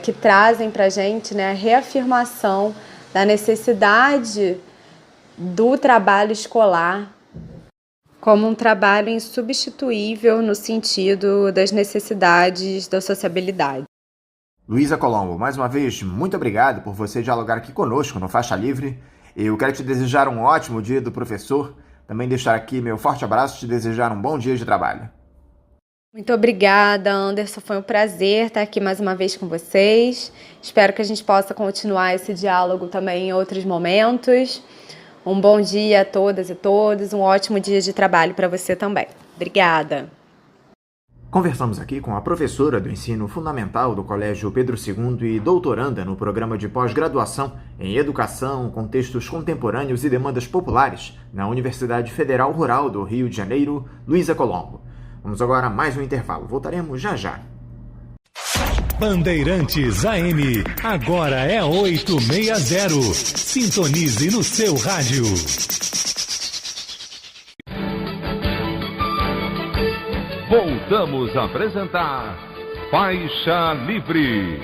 que trazem para a gente, né, a reafirmação da necessidade do trabalho escolar como um trabalho insubstituível no sentido das necessidades da sociabilidade. Luísa Colombo, mais uma vez, muito obrigado por você dialogar aqui conosco no Faixa Livre. Eu quero te desejar um ótimo dia do professor, também deixar aqui meu forte abraço e te desejar um bom dia de trabalho. Muito obrigada, Anderson. Foi um prazer estar aqui mais uma vez com vocês. Espero que a gente possa continuar esse diálogo também em outros momentos. Um bom dia a todas e todos, um ótimo dia de trabalho para você também. Obrigada. Conversamos aqui com a professora do ensino fundamental do Colégio Pedro II e doutoranda no programa de pós-graduação em Educação, Contextos Contemporâneos e Demandas Populares na Universidade Federal Rural do Rio de Janeiro, Luísa Colombo. Vamos agora a mais um intervalo. Voltaremos já já. Bandeirantes AM, agora é 860. Sintonize no seu rádio. Voltamos a apresentar Faixa Livre.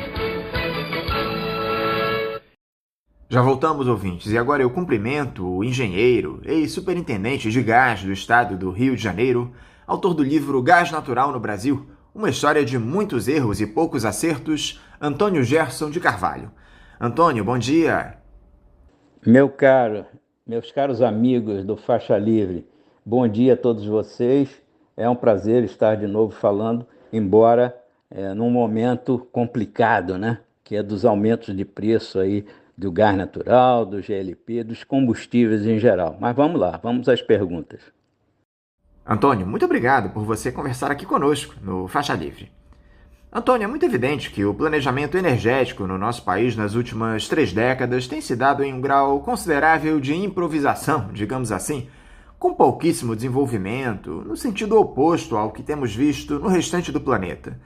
Já voltamos, ouvintes, e agora eu cumprimento o engenheiro e superintendente de gás do estado do Rio de Janeiro, autor do livro Gás Natural no Brasil, uma história de muitos erros e poucos acertos, Antônio Gerson de Carvalho. Antônio, bom dia. Meus caros amigos do Faixa Livre, bom dia a todos vocês. É um prazer estar de novo falando, embora num momento complicado, né? Que é dos aumentos de preço aí do gás natural, do GLP, dos combustíveis em geral. Mas vamos lá, vamos às perguntas. Antônio, muito obrigado por você conversar aqui conosco no Faixa Livre. Antônio, é muito evidente que o planejamento energético no nosso país nas últimas 3 décadas tem se dado em um grau considerável de improvisação, digamos assim, com pouquíssimo desenvolvimento, no sentido oposto ao que temos visto no restante do planeta.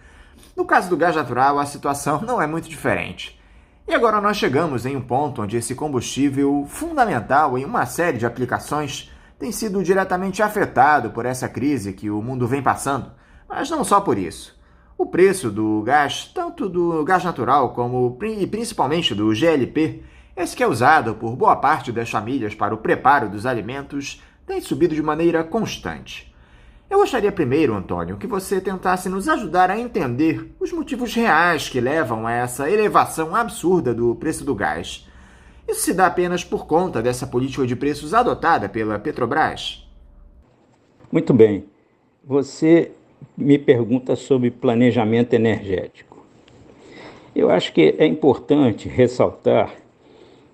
No caso do gás natural, a situação não é muito diferente. E agora nós chegamos em um ponto onde esse combustível, fundamental em uma série de aplicações, tem sido diretamente afetado por essa crise que o mundo vem passando, mas não só por isso. O preço do gás, tanto do gás natural como e principalmente do GLP, esse que é usado por boa parte das famílias para o preparo dos alimentos, tem subido de maneira constante. Eu gostaria primeiro, Antônio, que você tentasse nos ajudar a entender os motivos reais que levam a essa elevação absurda do preço do gás. Isso se dá apenas por conta dessa política de preços adotada pela Petrobras? Muito bem. Você me pergunta sobre planejamento energético. Eu acho que é importante ressaltar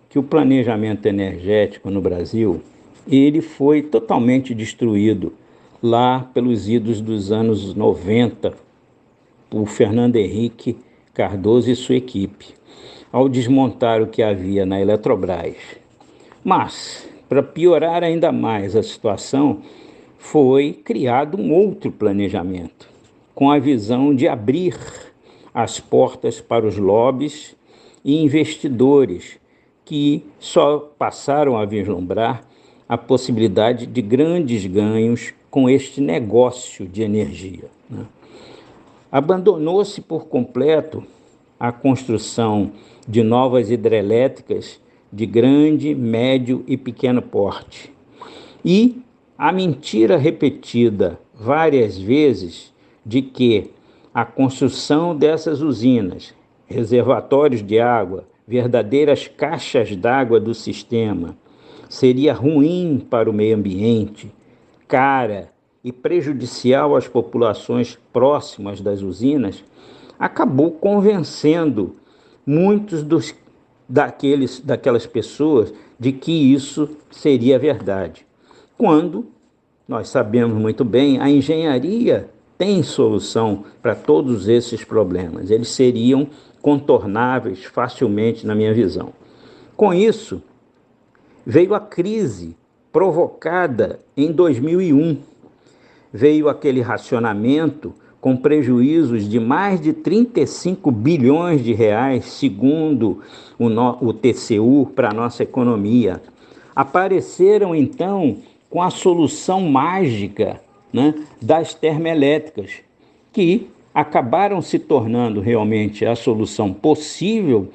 que o planejamento energético no Brasil ele foi totalmente destruído lá pelos idos dos anos 90 por Fernando Henrique Cardoso e sua equipe, ao desmontar o que havia na Eletrobras. Mas, para piorar ainda mais a situação, foi criado um outro planejamento, com a visão de abrir as portas para os lobbies e investidores que só passaram a vislumbrar a possibilidade de grandes ganhos com este negócio de energia, né? Abandonou-se por completo a construção de novas hidrelétricas de grande, médio e pequeno porte. E a mentira repetida várias vezes de que a construção dessas usinas, reservatórios de água, verdadeiras caixas d'água do sistema, seria ruim para o meio ambiente, cara e prejudicial às populações próximas das usinas, acabou convencendo muitos daquelas pessoas de que isso seria verdade. Quando, nós sabemos muito bem, a engenharia tem solução para todos esses problemas. Eles seriam contornáveis facilmente, na minha visão. Com isso, veio a crise provocada em 2001. Veio aquele racionamento com prejuízos de mais de 35 bilhões de reais, segundo o TCU, para a nossa economia. Apareceram, então, com a solução mágica, né, das termoelétricas, que acabaram se tornando realmente a solução possível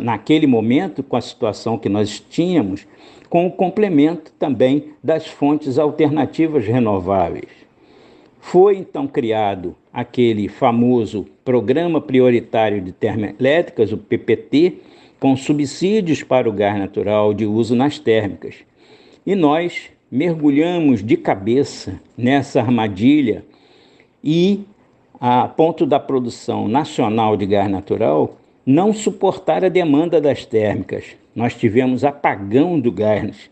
naquele momento, com a situação que nós tínhamos, com o complemento também das fontes alternativas renováveis. Foi então criado aquele famoso Programa Prioritário de Termoelétricas, o PPT, com subsídios para o gás natural de uso nas térmicas. E nós mergulhamos de cabeça nessa armadilha e a ponto da produção nacional de gás natural não suportar a demanda das térmicas. Nós tivemos apagão do gás,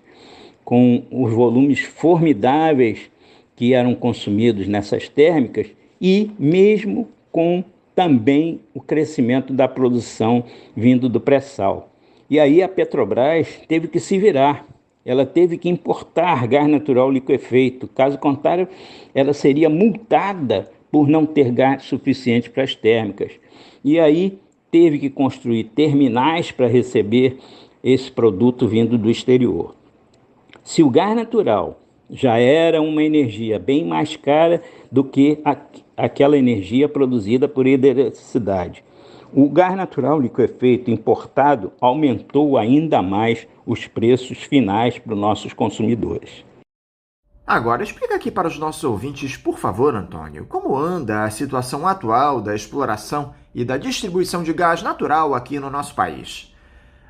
com os volumes formidáveis que eram consumidos nessas térmicas e mesmo com também o crescimento da produção vindo do pré-sal. E aí a Petrobras teve que se virar. Ela teve que importar gás natural liquefeito. Caso contrário, ela seria multada por não ter gás suficiente para as térmicas. E aí teve que construir terminais para receber esse produto vindo do exterior. Se o gás natural já era uma energia bem mais cara do que aquela energia produzida por eletricidade, o gás natural liquefeito importado aumentou ainda mais os preços finais para os nossos consumidores. Agora, explica aqui para os nossos ouvintes, por favor, Antônio, como anda a situação atual da exploração e da distribuição de gás natural aqui no nosso país.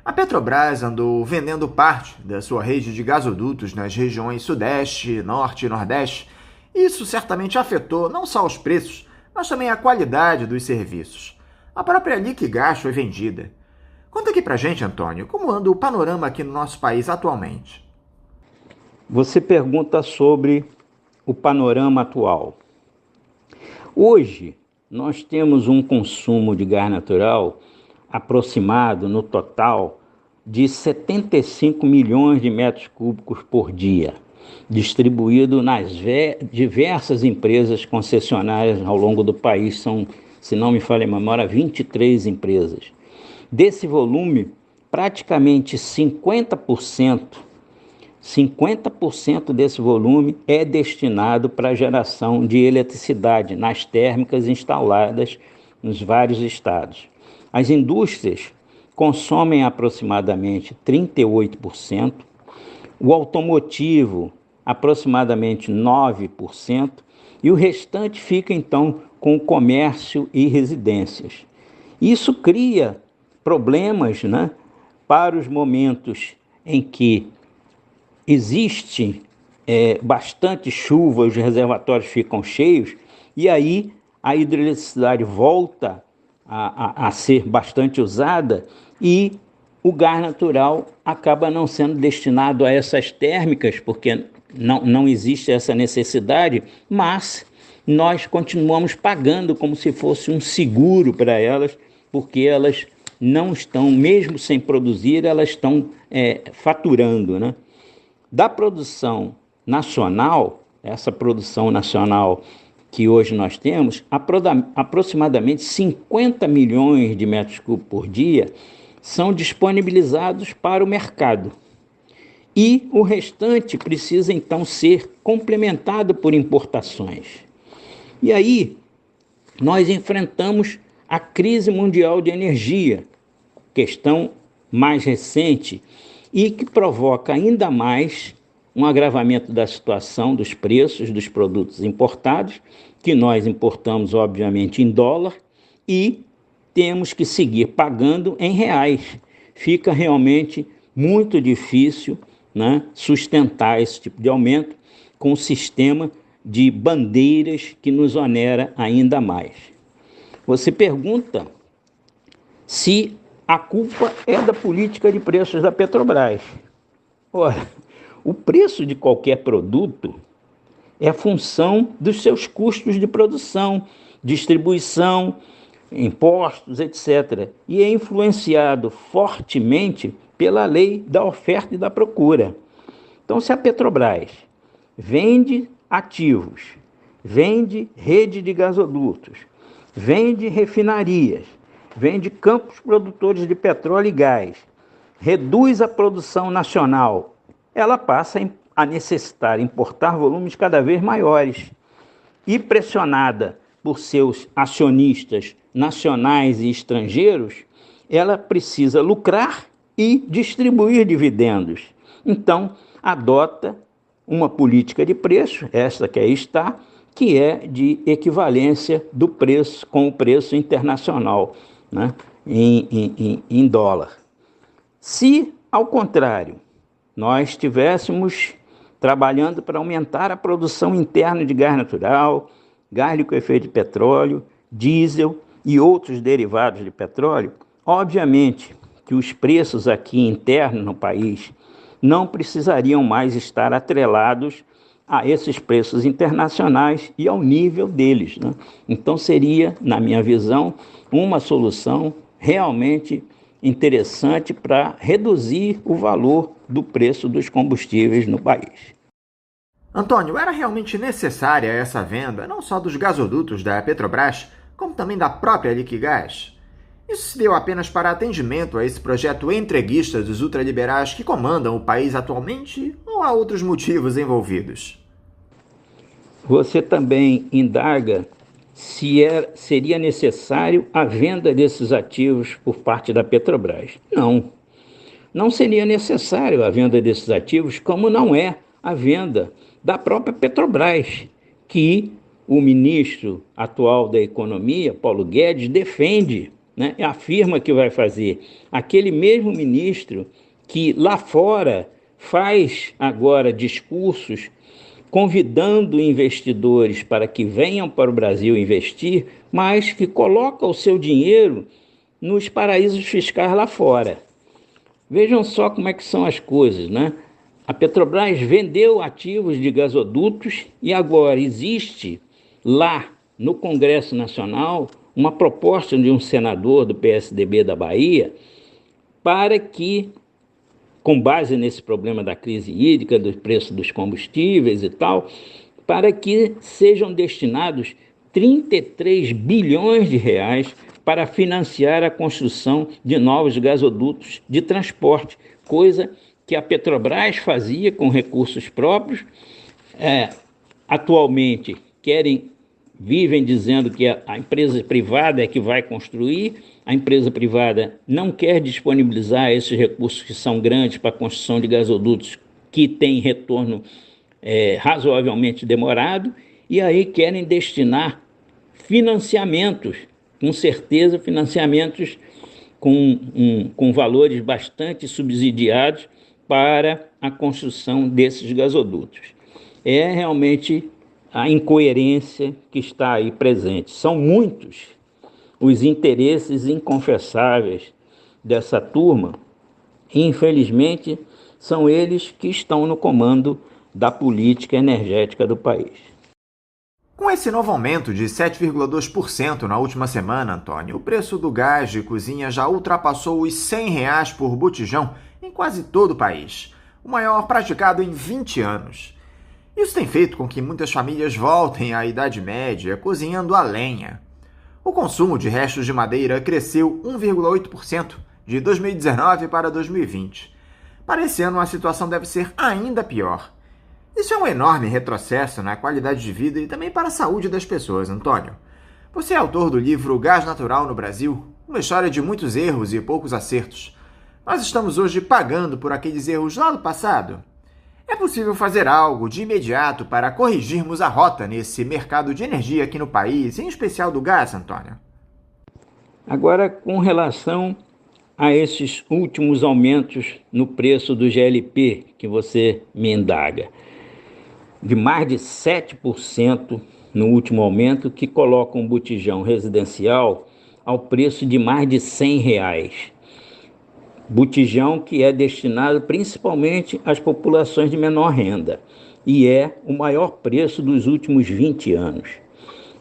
A Petrobras andou vendendo parte da sua rede de gasodutos nas regiões Sudeste, Norte e Nordeste. Isso certamente afetou não só os preços, mas também a qualidade dos serviços. A própria Liquigás foi vendida. Conta aqui pra gente, Antônio, como anda o panorama aqui no nosso país atualmente. Você pergunta sobre o panorama atual. Hoje, nós temos um consumo de gás natural aproximado, no total, de 75 milhões de metros cúbicos por dia, distribuído nas diversas empresas concessionárias ao longo do país. São, se não me falha a memória, 23 empresas. Desse volume, praticamente 50% desse volume é destinado para a geração de eletricidade nas térmicas instaladas nos vários estados. As indústrias consomem aproximadamente 38%, o automotivo aproximadamente 9%, e o restante fica então com o comércio e residências. Isso cria problemas, para os momentos em que existe bastante chuva, os reservatórios ficam cheios, e aí a hidroeletricidade volta a ser bastante usada e o gás natural acaba não sendo destinado a essas térmicas, porque não existe essa necessidade, mas nós continuamos pagando como se fosse um seguro para elas, porque elas não estão, mesmo sem produzir, elas estão faturando, Da produção nacional, essa produção nacional que hoje nós temos, aproximadamente 50 milhões de metros cúbicos por dia são disponibilizados para o mercado. E o restante precisa, então, ser complementado por importações. E aí, nós enfrentamos a crise mundial de energia, questão mais recente, e que provoca ainda mais um agravamento da situação dos preços dos produtos importados, que nós importamos, obviamente, em dólar, e temos que seguir pagando em reais. Fica realmente muito difícil, sustentar esse tipo de aumento com o sistema de bandeiras que nos onera ainda mais. Você pergunta se a culpa é da política de preços da Petrobras. Ora, o preço de qualquer produto é função dos seus custos de produção, distribuição, impostos, etc. E é influenciado fortemente pela lei da oferta e da procura. Então, se a Petrobras vende ativos, vende rede de gasodutos, vende refinarias, vende campos produtores de petróleo e gás, reduz a produção nacional, ela passa a necessitar importar volumes cada vez maiores. E pressionada por seus acionistas nacionais e estrangeiros, ela precisa lucrar e distribuir dividendos. Então, adota uma política de preço, esta que aí está, que é de equivalência do preço com o preço internacional, em dólar. Se, ao contrário, nós estivéssemos trabalhando para aumentar a produção interna de gás natural, gás liquefeito de petróleo, diesel e outros derivados de petróleo, obviamente que os preços aqui internos no país não precisariam mais estar atrelados a esses preços internacionais e ao nível deles, né? Então seria, na minha visão, uma solução realmente interessante para reduzir o valor do preço dos combustíveis no país. Antônio, era realmente necessária essa venda, não só dos gasodutos da Petrobras, como também da própria Liquigás? Isso se deu apenas para atendimento a esse projeto entreguista dos ultraliberais que comandam o país atualmente, ou há outros motivos envolvidos? Você também indaga se seria necessário a venda desses ativos por parte da Petrobras. Não seria necessário a venda desses ativos, como não é a venda da própria Petrobras, que o ministro atual da Economia, Paulo Guedes, defende, né? Afirma que vai fazer. Aquele mesmo ministro que lá fora faz agora discursos convidando investidores para que venham para o Brasil investir, mas que coloca o seu dinheiro nos paraísos fiscais lá fora. Vejam só como é que são as coisas, né? A Petrobras vendeu ativos de gasodutos e agora existe lá no Congresso Nacional uma proposta de um senador do PSDB da Bahia para que, com base nesse problema da crise hídrica, do preço dos combustíveis e tal, para que sejam destinados 33 bilhões de reais para financiar a construção de novos gasodutos de transporte, coisa que a Petrobras fazia com recursos próprios. Atualmente vivem dizendo que a empresa privada é que vai construir, a empresa privada não quer disponibilizar esses recursos que são grandes para a construção de gasodutos que têm retorno razoavelmente demorado, e aí querem destinar financiamentos, com certeza financiamentos com valores bastante subsidiados para a construção desses gasodutos. É realmente a incoerência que está aí presente. São muitos os interesses inconfessáveis dessa turma e, infelizmente, são eles que estão no comando da política energética do país. Com esse novo aumento de 7,2% na última semana, Antônio, o preço do gás de cozinha já ultrapassou os R$100 por botijão em quase todo o país, o maior praticado em 20 anos. Isso tem feito com que muitas famílias voltem à Idade Média cozinhando a lenha. O consumo de restos de madeira cresceu 1,8% de 2019 para 2020. Para esse ano, a situação deve ser ainda pior. Isso é um enorme retrocesso na qualidade de vida e também para a saúde das pessoas, Antônio. Você é autor do livro Gás Natural no Brasil, uma história de muitos erros e poucos acertos. Nós estamos hoje pagando por aqueles erros lá do passado. É possível fazer algo de imediato para corrigirmos a rota nesse mercado de energia aqui no país, em especial do gás, Antônio? Agora, com relação a esses últimos aumentos no preço do GLP que você me indaga, de mais de 7% no último aumento, que coloca um botijão residencial ao preço de mais de R$100. Botijão que é destinado principalmente às populações de menor renda e é o maior preço dos últimos 20 anos.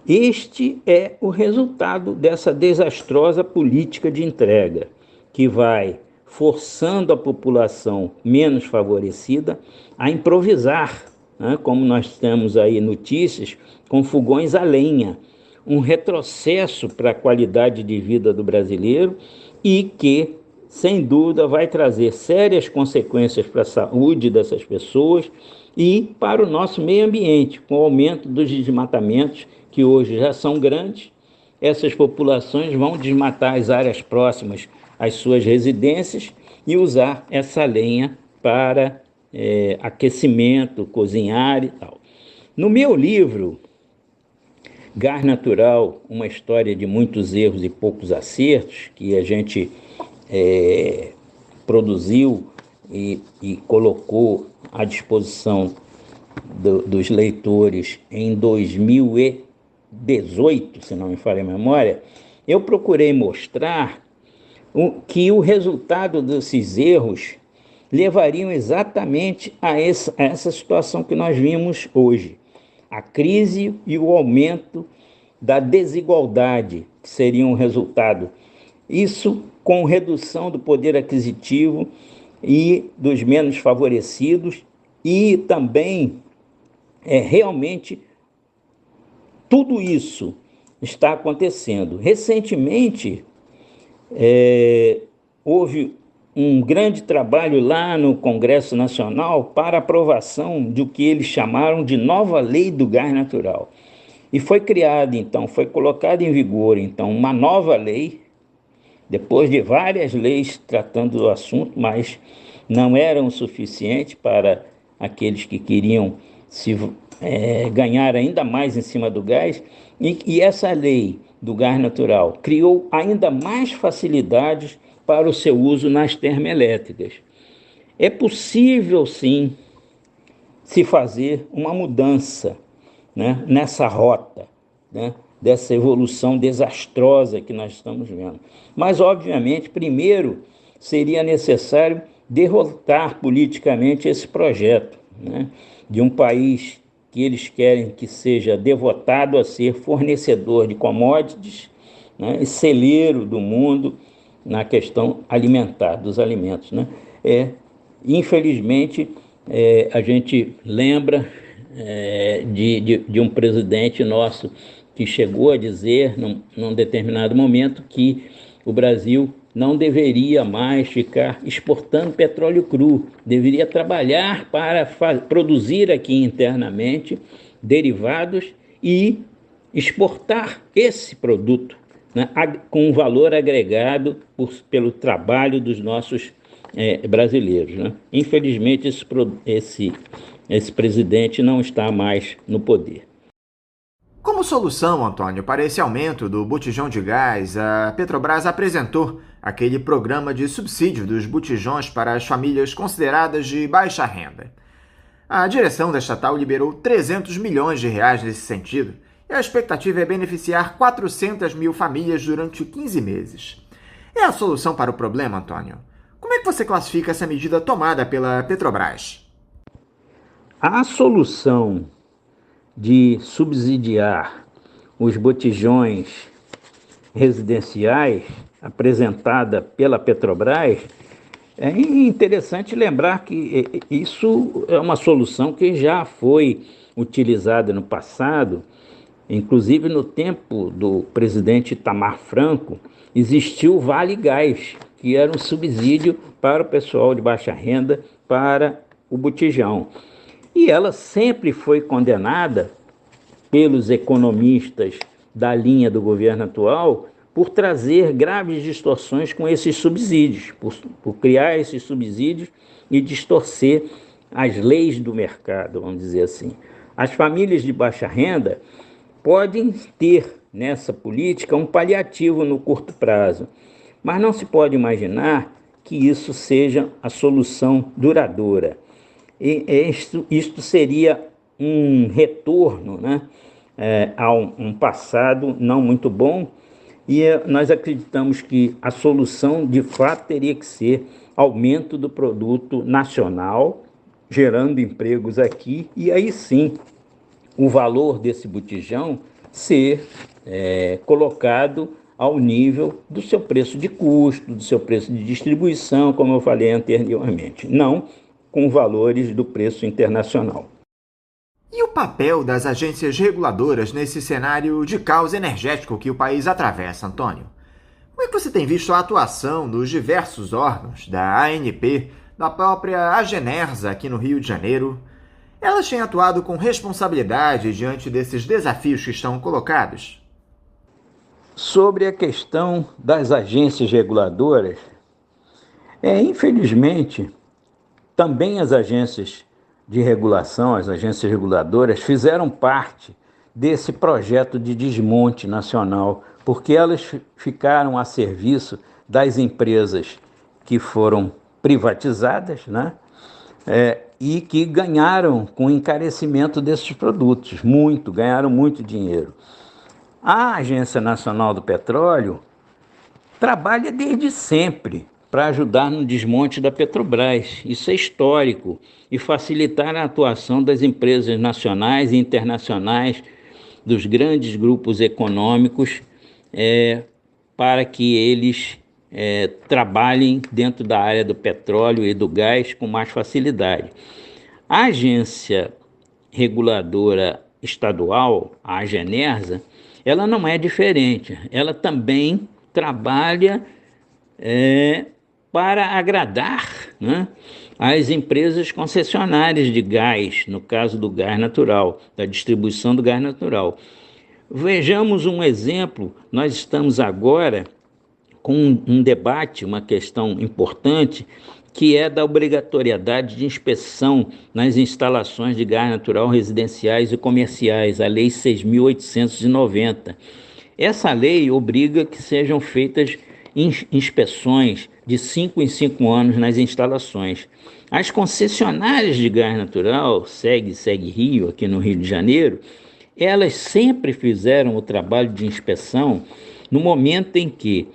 Este é o resultado dessa desastrosa política de entrega, que vai forçando a população menos favorecida a improvisar, né? Como nós temos aí notícias, com fogões a lenha, um retrocesso para a qualidade de vida do brasileiro e que, sem dúvida, vai trazer sérias consequências para a saúde dessas pessoas e para o nosso meio ambiente, com o aumento dos desmatamentos, que hoje já são grandes. Essas populações vão desmatar as áreas próximas às suas residências e usar essa lenha para aquecimento, cozinhar e tal. No meu livro, Gás Natural, uma história de muitos erros e poucos acertos, que a gente produziu e colocou à disposição dos leitores em 2000 18, se não me falha a memória, eu procurei mostrar que o resultado desses erros levariam exatamente a essa situação que nós vimos hoje. A crise e o aumento da desigualdade, que seriam o resultado. Isso com redução do poder aquisitivo e dos menos favorecidos, e também realmente tudo isso está acontecendo. Recentemente, houve um grande trabalho lá no Congresso Nacional para aprovação do que eles chamaram de nova lei do gás natural. E foi criada, então, foi colocada em vigor, então, uma nova lei, depois de várias leis tratando do assunto, mas não eram suficientes para aqueles que queriam ganhar ainda mais em cima do gás. E essa lei do gás natural criou ainda mais facilidades para o seu uso nas termoelétricas. É possível, sim, se fazer uma mudança, né, nessa rota, né, dessa evolução desastrosa que nós estamos vendo. Mas, obviamente, primeiro seria necessário derrotar politicamente esse projeto, né, de um país que eles querem que seja devotado a ser fornecedor de commodities, né, e celeiro do mundo na questão alimentar, dos alimentos, né? Infelizmente, a gente lembra de um presidente nosso que chegou a dizer, num determinado momento, que o Brasil não deveria mais ficar exportando petróleo cru, deveria trabalhar para produzir aqui internamente derivados e exportar esse produto, né, com um valor agregado pelo trabalho dos nossos brasileiros, né? Infelizmente, esse presidente não está mais no poder. Como solução, Antônio, para esse aumento do botijão de gás, a Petrobras apresentou aquele programa de subsídio dos botijões para as famílias consideradas de baixa renda. A direção da estatal liberou 300 milhões de reais nesse sentido, e a expectativa é beneficiar 400 mil famílias durante 15 meses. É a solução para o problema, Antônio? Como é que você classifica essa medida tomada pela Petrobras? A solução de subsidiar os botijões residenciais apresentada pela Petrobras, é interessante lembrar que isso é uma solução que já foi utilizada no passado. Inclusive, no tempo do presidente Itamar Franco, existiu o Vale Gás, que era um subsídio para o pessoal de baixa renda para o botijão. E ela sempre foi condenada pelos economistas da linha do governo atual por trazer graves distorções com esses subsídios, por criar esses subsídios e distorcer as leis do mercado, vamos dizer assim. As famílias de baixa renda podem ter nessa política um paliativo no curto prazo, mas não se pode imaginar que isso seja a solução duradoura. Isto seria um retorno, né, a um passado não muito bom, e nós acreditamos que a solução de fato teria que ser aumento do produto nacional, gerando empregos aqui, e aí sim o valor desse botijão ser colocado ao nível do seu preço de custo, do seu preço de distribuição, como eu falei anteriormente, não com valores do preço internacional. E o papel das agências reguladoras nesse cenário de caos energético que o país atravessa, Antônio? Como é que você tem visto a atuação dos diversos órgãos, da ANP, da própria Agenersa aqui no Rio de Janeiro? Elas têm atuado com responsabilidade diante desses desafios que estão colocados? Sobre a questão das agências reguladoras, infelizmente, também as agências de regulação, as agências reguladoras, fizeram parte desse projeto de desmonte nacional, porque elas ficaram a serviço das empresas que foram privatizadas, né? E que ganharam com o encarecimento desses produtos, ganharam muito dinheiro. A Agência Nacional do Petróleo trabalha desde sempre para ajudar no desmonte da Petrobras. Isso é histórico e facilitar a atuação das empresas nacionais e internacionais, dos grandes grupos econômicos, para que eles trabalhem dentro da área do petróleo e do gás com mais facilidade. A agência reguladora estadual, a Agenersa, ela não é diferente, ela também trabalha para agradar, né, as empresas concessionárias de gás, no caso do gás natural, da distribuição do gás natural. Vejamos um exemplo, nós estamos agora com um debate, uma questão importante, que é da obrigatoriedade de inspeção nas instalações de gás natural residenciais e comerciais, a Lei 6.890. Essa lei obriga que sejam feitas inspeções de 5 em 5 anos nas instalações. As concessionárias de gás natural, SEG Rio, aqui no Rio de Janeiro, elas sempre fizeram o trabalho de inspeção no momento em que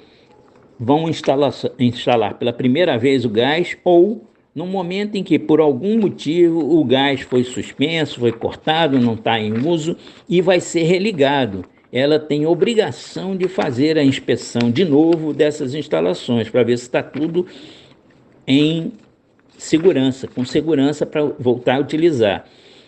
vão instalar pela primeira vez o gás ou no momento em que, por algum motivo, o gás foi suspenso, foi cortado, não está em uso e vai ser religado. Ela tem obrigação de fazer a inspeção de novo dessas instalações para ver se está tudo em segurança, com segurança para voltar a utilizar.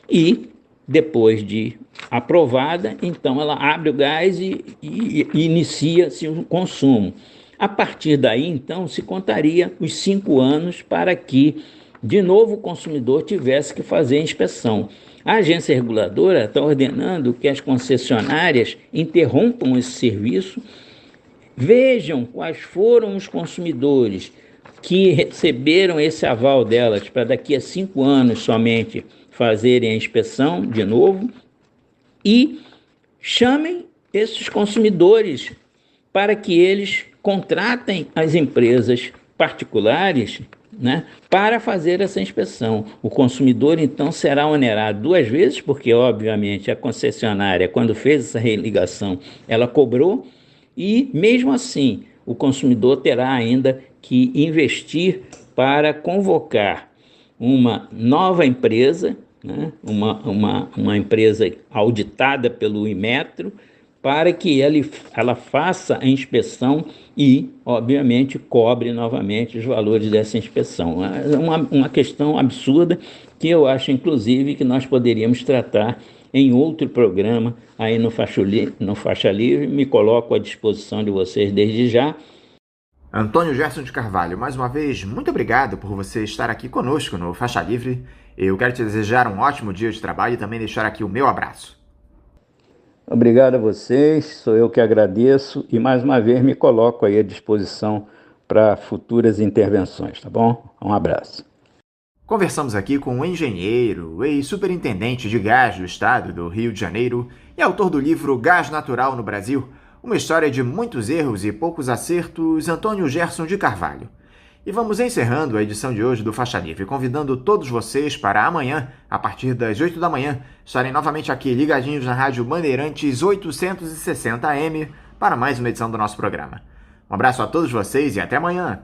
E, depois de aprovada, então ela abre o gás e inicia-se o consumo. A partir daí, então, se contaria os 5 anos para que, de novo, o consumidor tivesse que fazer a inspeção. A agência reguladora está ordenando que as concessionárias interrompam esse serviço, vejam quais foram os consumidores que receberam esse aval delas para daqui a 5 anos somente fazerem a inspeção de novo e chamem esses consumidores para que eles contratem as empresas particulares, né, para fazer essa inspeção. O consumidor, então, será onerado 2 vezes, porque, obviamente, a concessionária, quando fez essa religação, ela cobrou, e, mesmo assim, o consumidor terá ainda que investir para convocar uma nova empresa, né, uma empresa auditada pelo Inmetro, para que ela faça a inspeção e, obviamente, cobre novamente os valores dessa inspeção. É uma questão absurda que eu acho, inclusive, que nós poderíamos tratar em outro programa aí no Faixa Livre. Me coloco à disposição de vocês desde já. Antônio Gerson de Carvalho, mais uma vez, muito obrigado por você estar aqui conosco no Faixa Livre. Eu quero te desejar um ótimo dia de trabalho e também deixar aqui o meu abraço. Obrigado a vocês, sou eu que agradeço e mais uma vez me coloco aí à disposição para futuras intervenções, tá bom? Um abraço. Conversamos aqui com um engenheiro e superintendente de gás do estado do Rio de Janeiro e autor do livro Gás Natural no Brasil, uma história de muitos erros e poucos acertos, Antônio Gerson de Carvalho. E vamos encerrando a edição de hoje do Faixa Livre, convidando todos vocês para amanhã, a partir das 8 da manhã, estarem novamente aqui ligadinhos na Rádio Bandeirantes 860 AM para mais uma edição do nosso programa. Um abraço a todos vocês e até amanhã!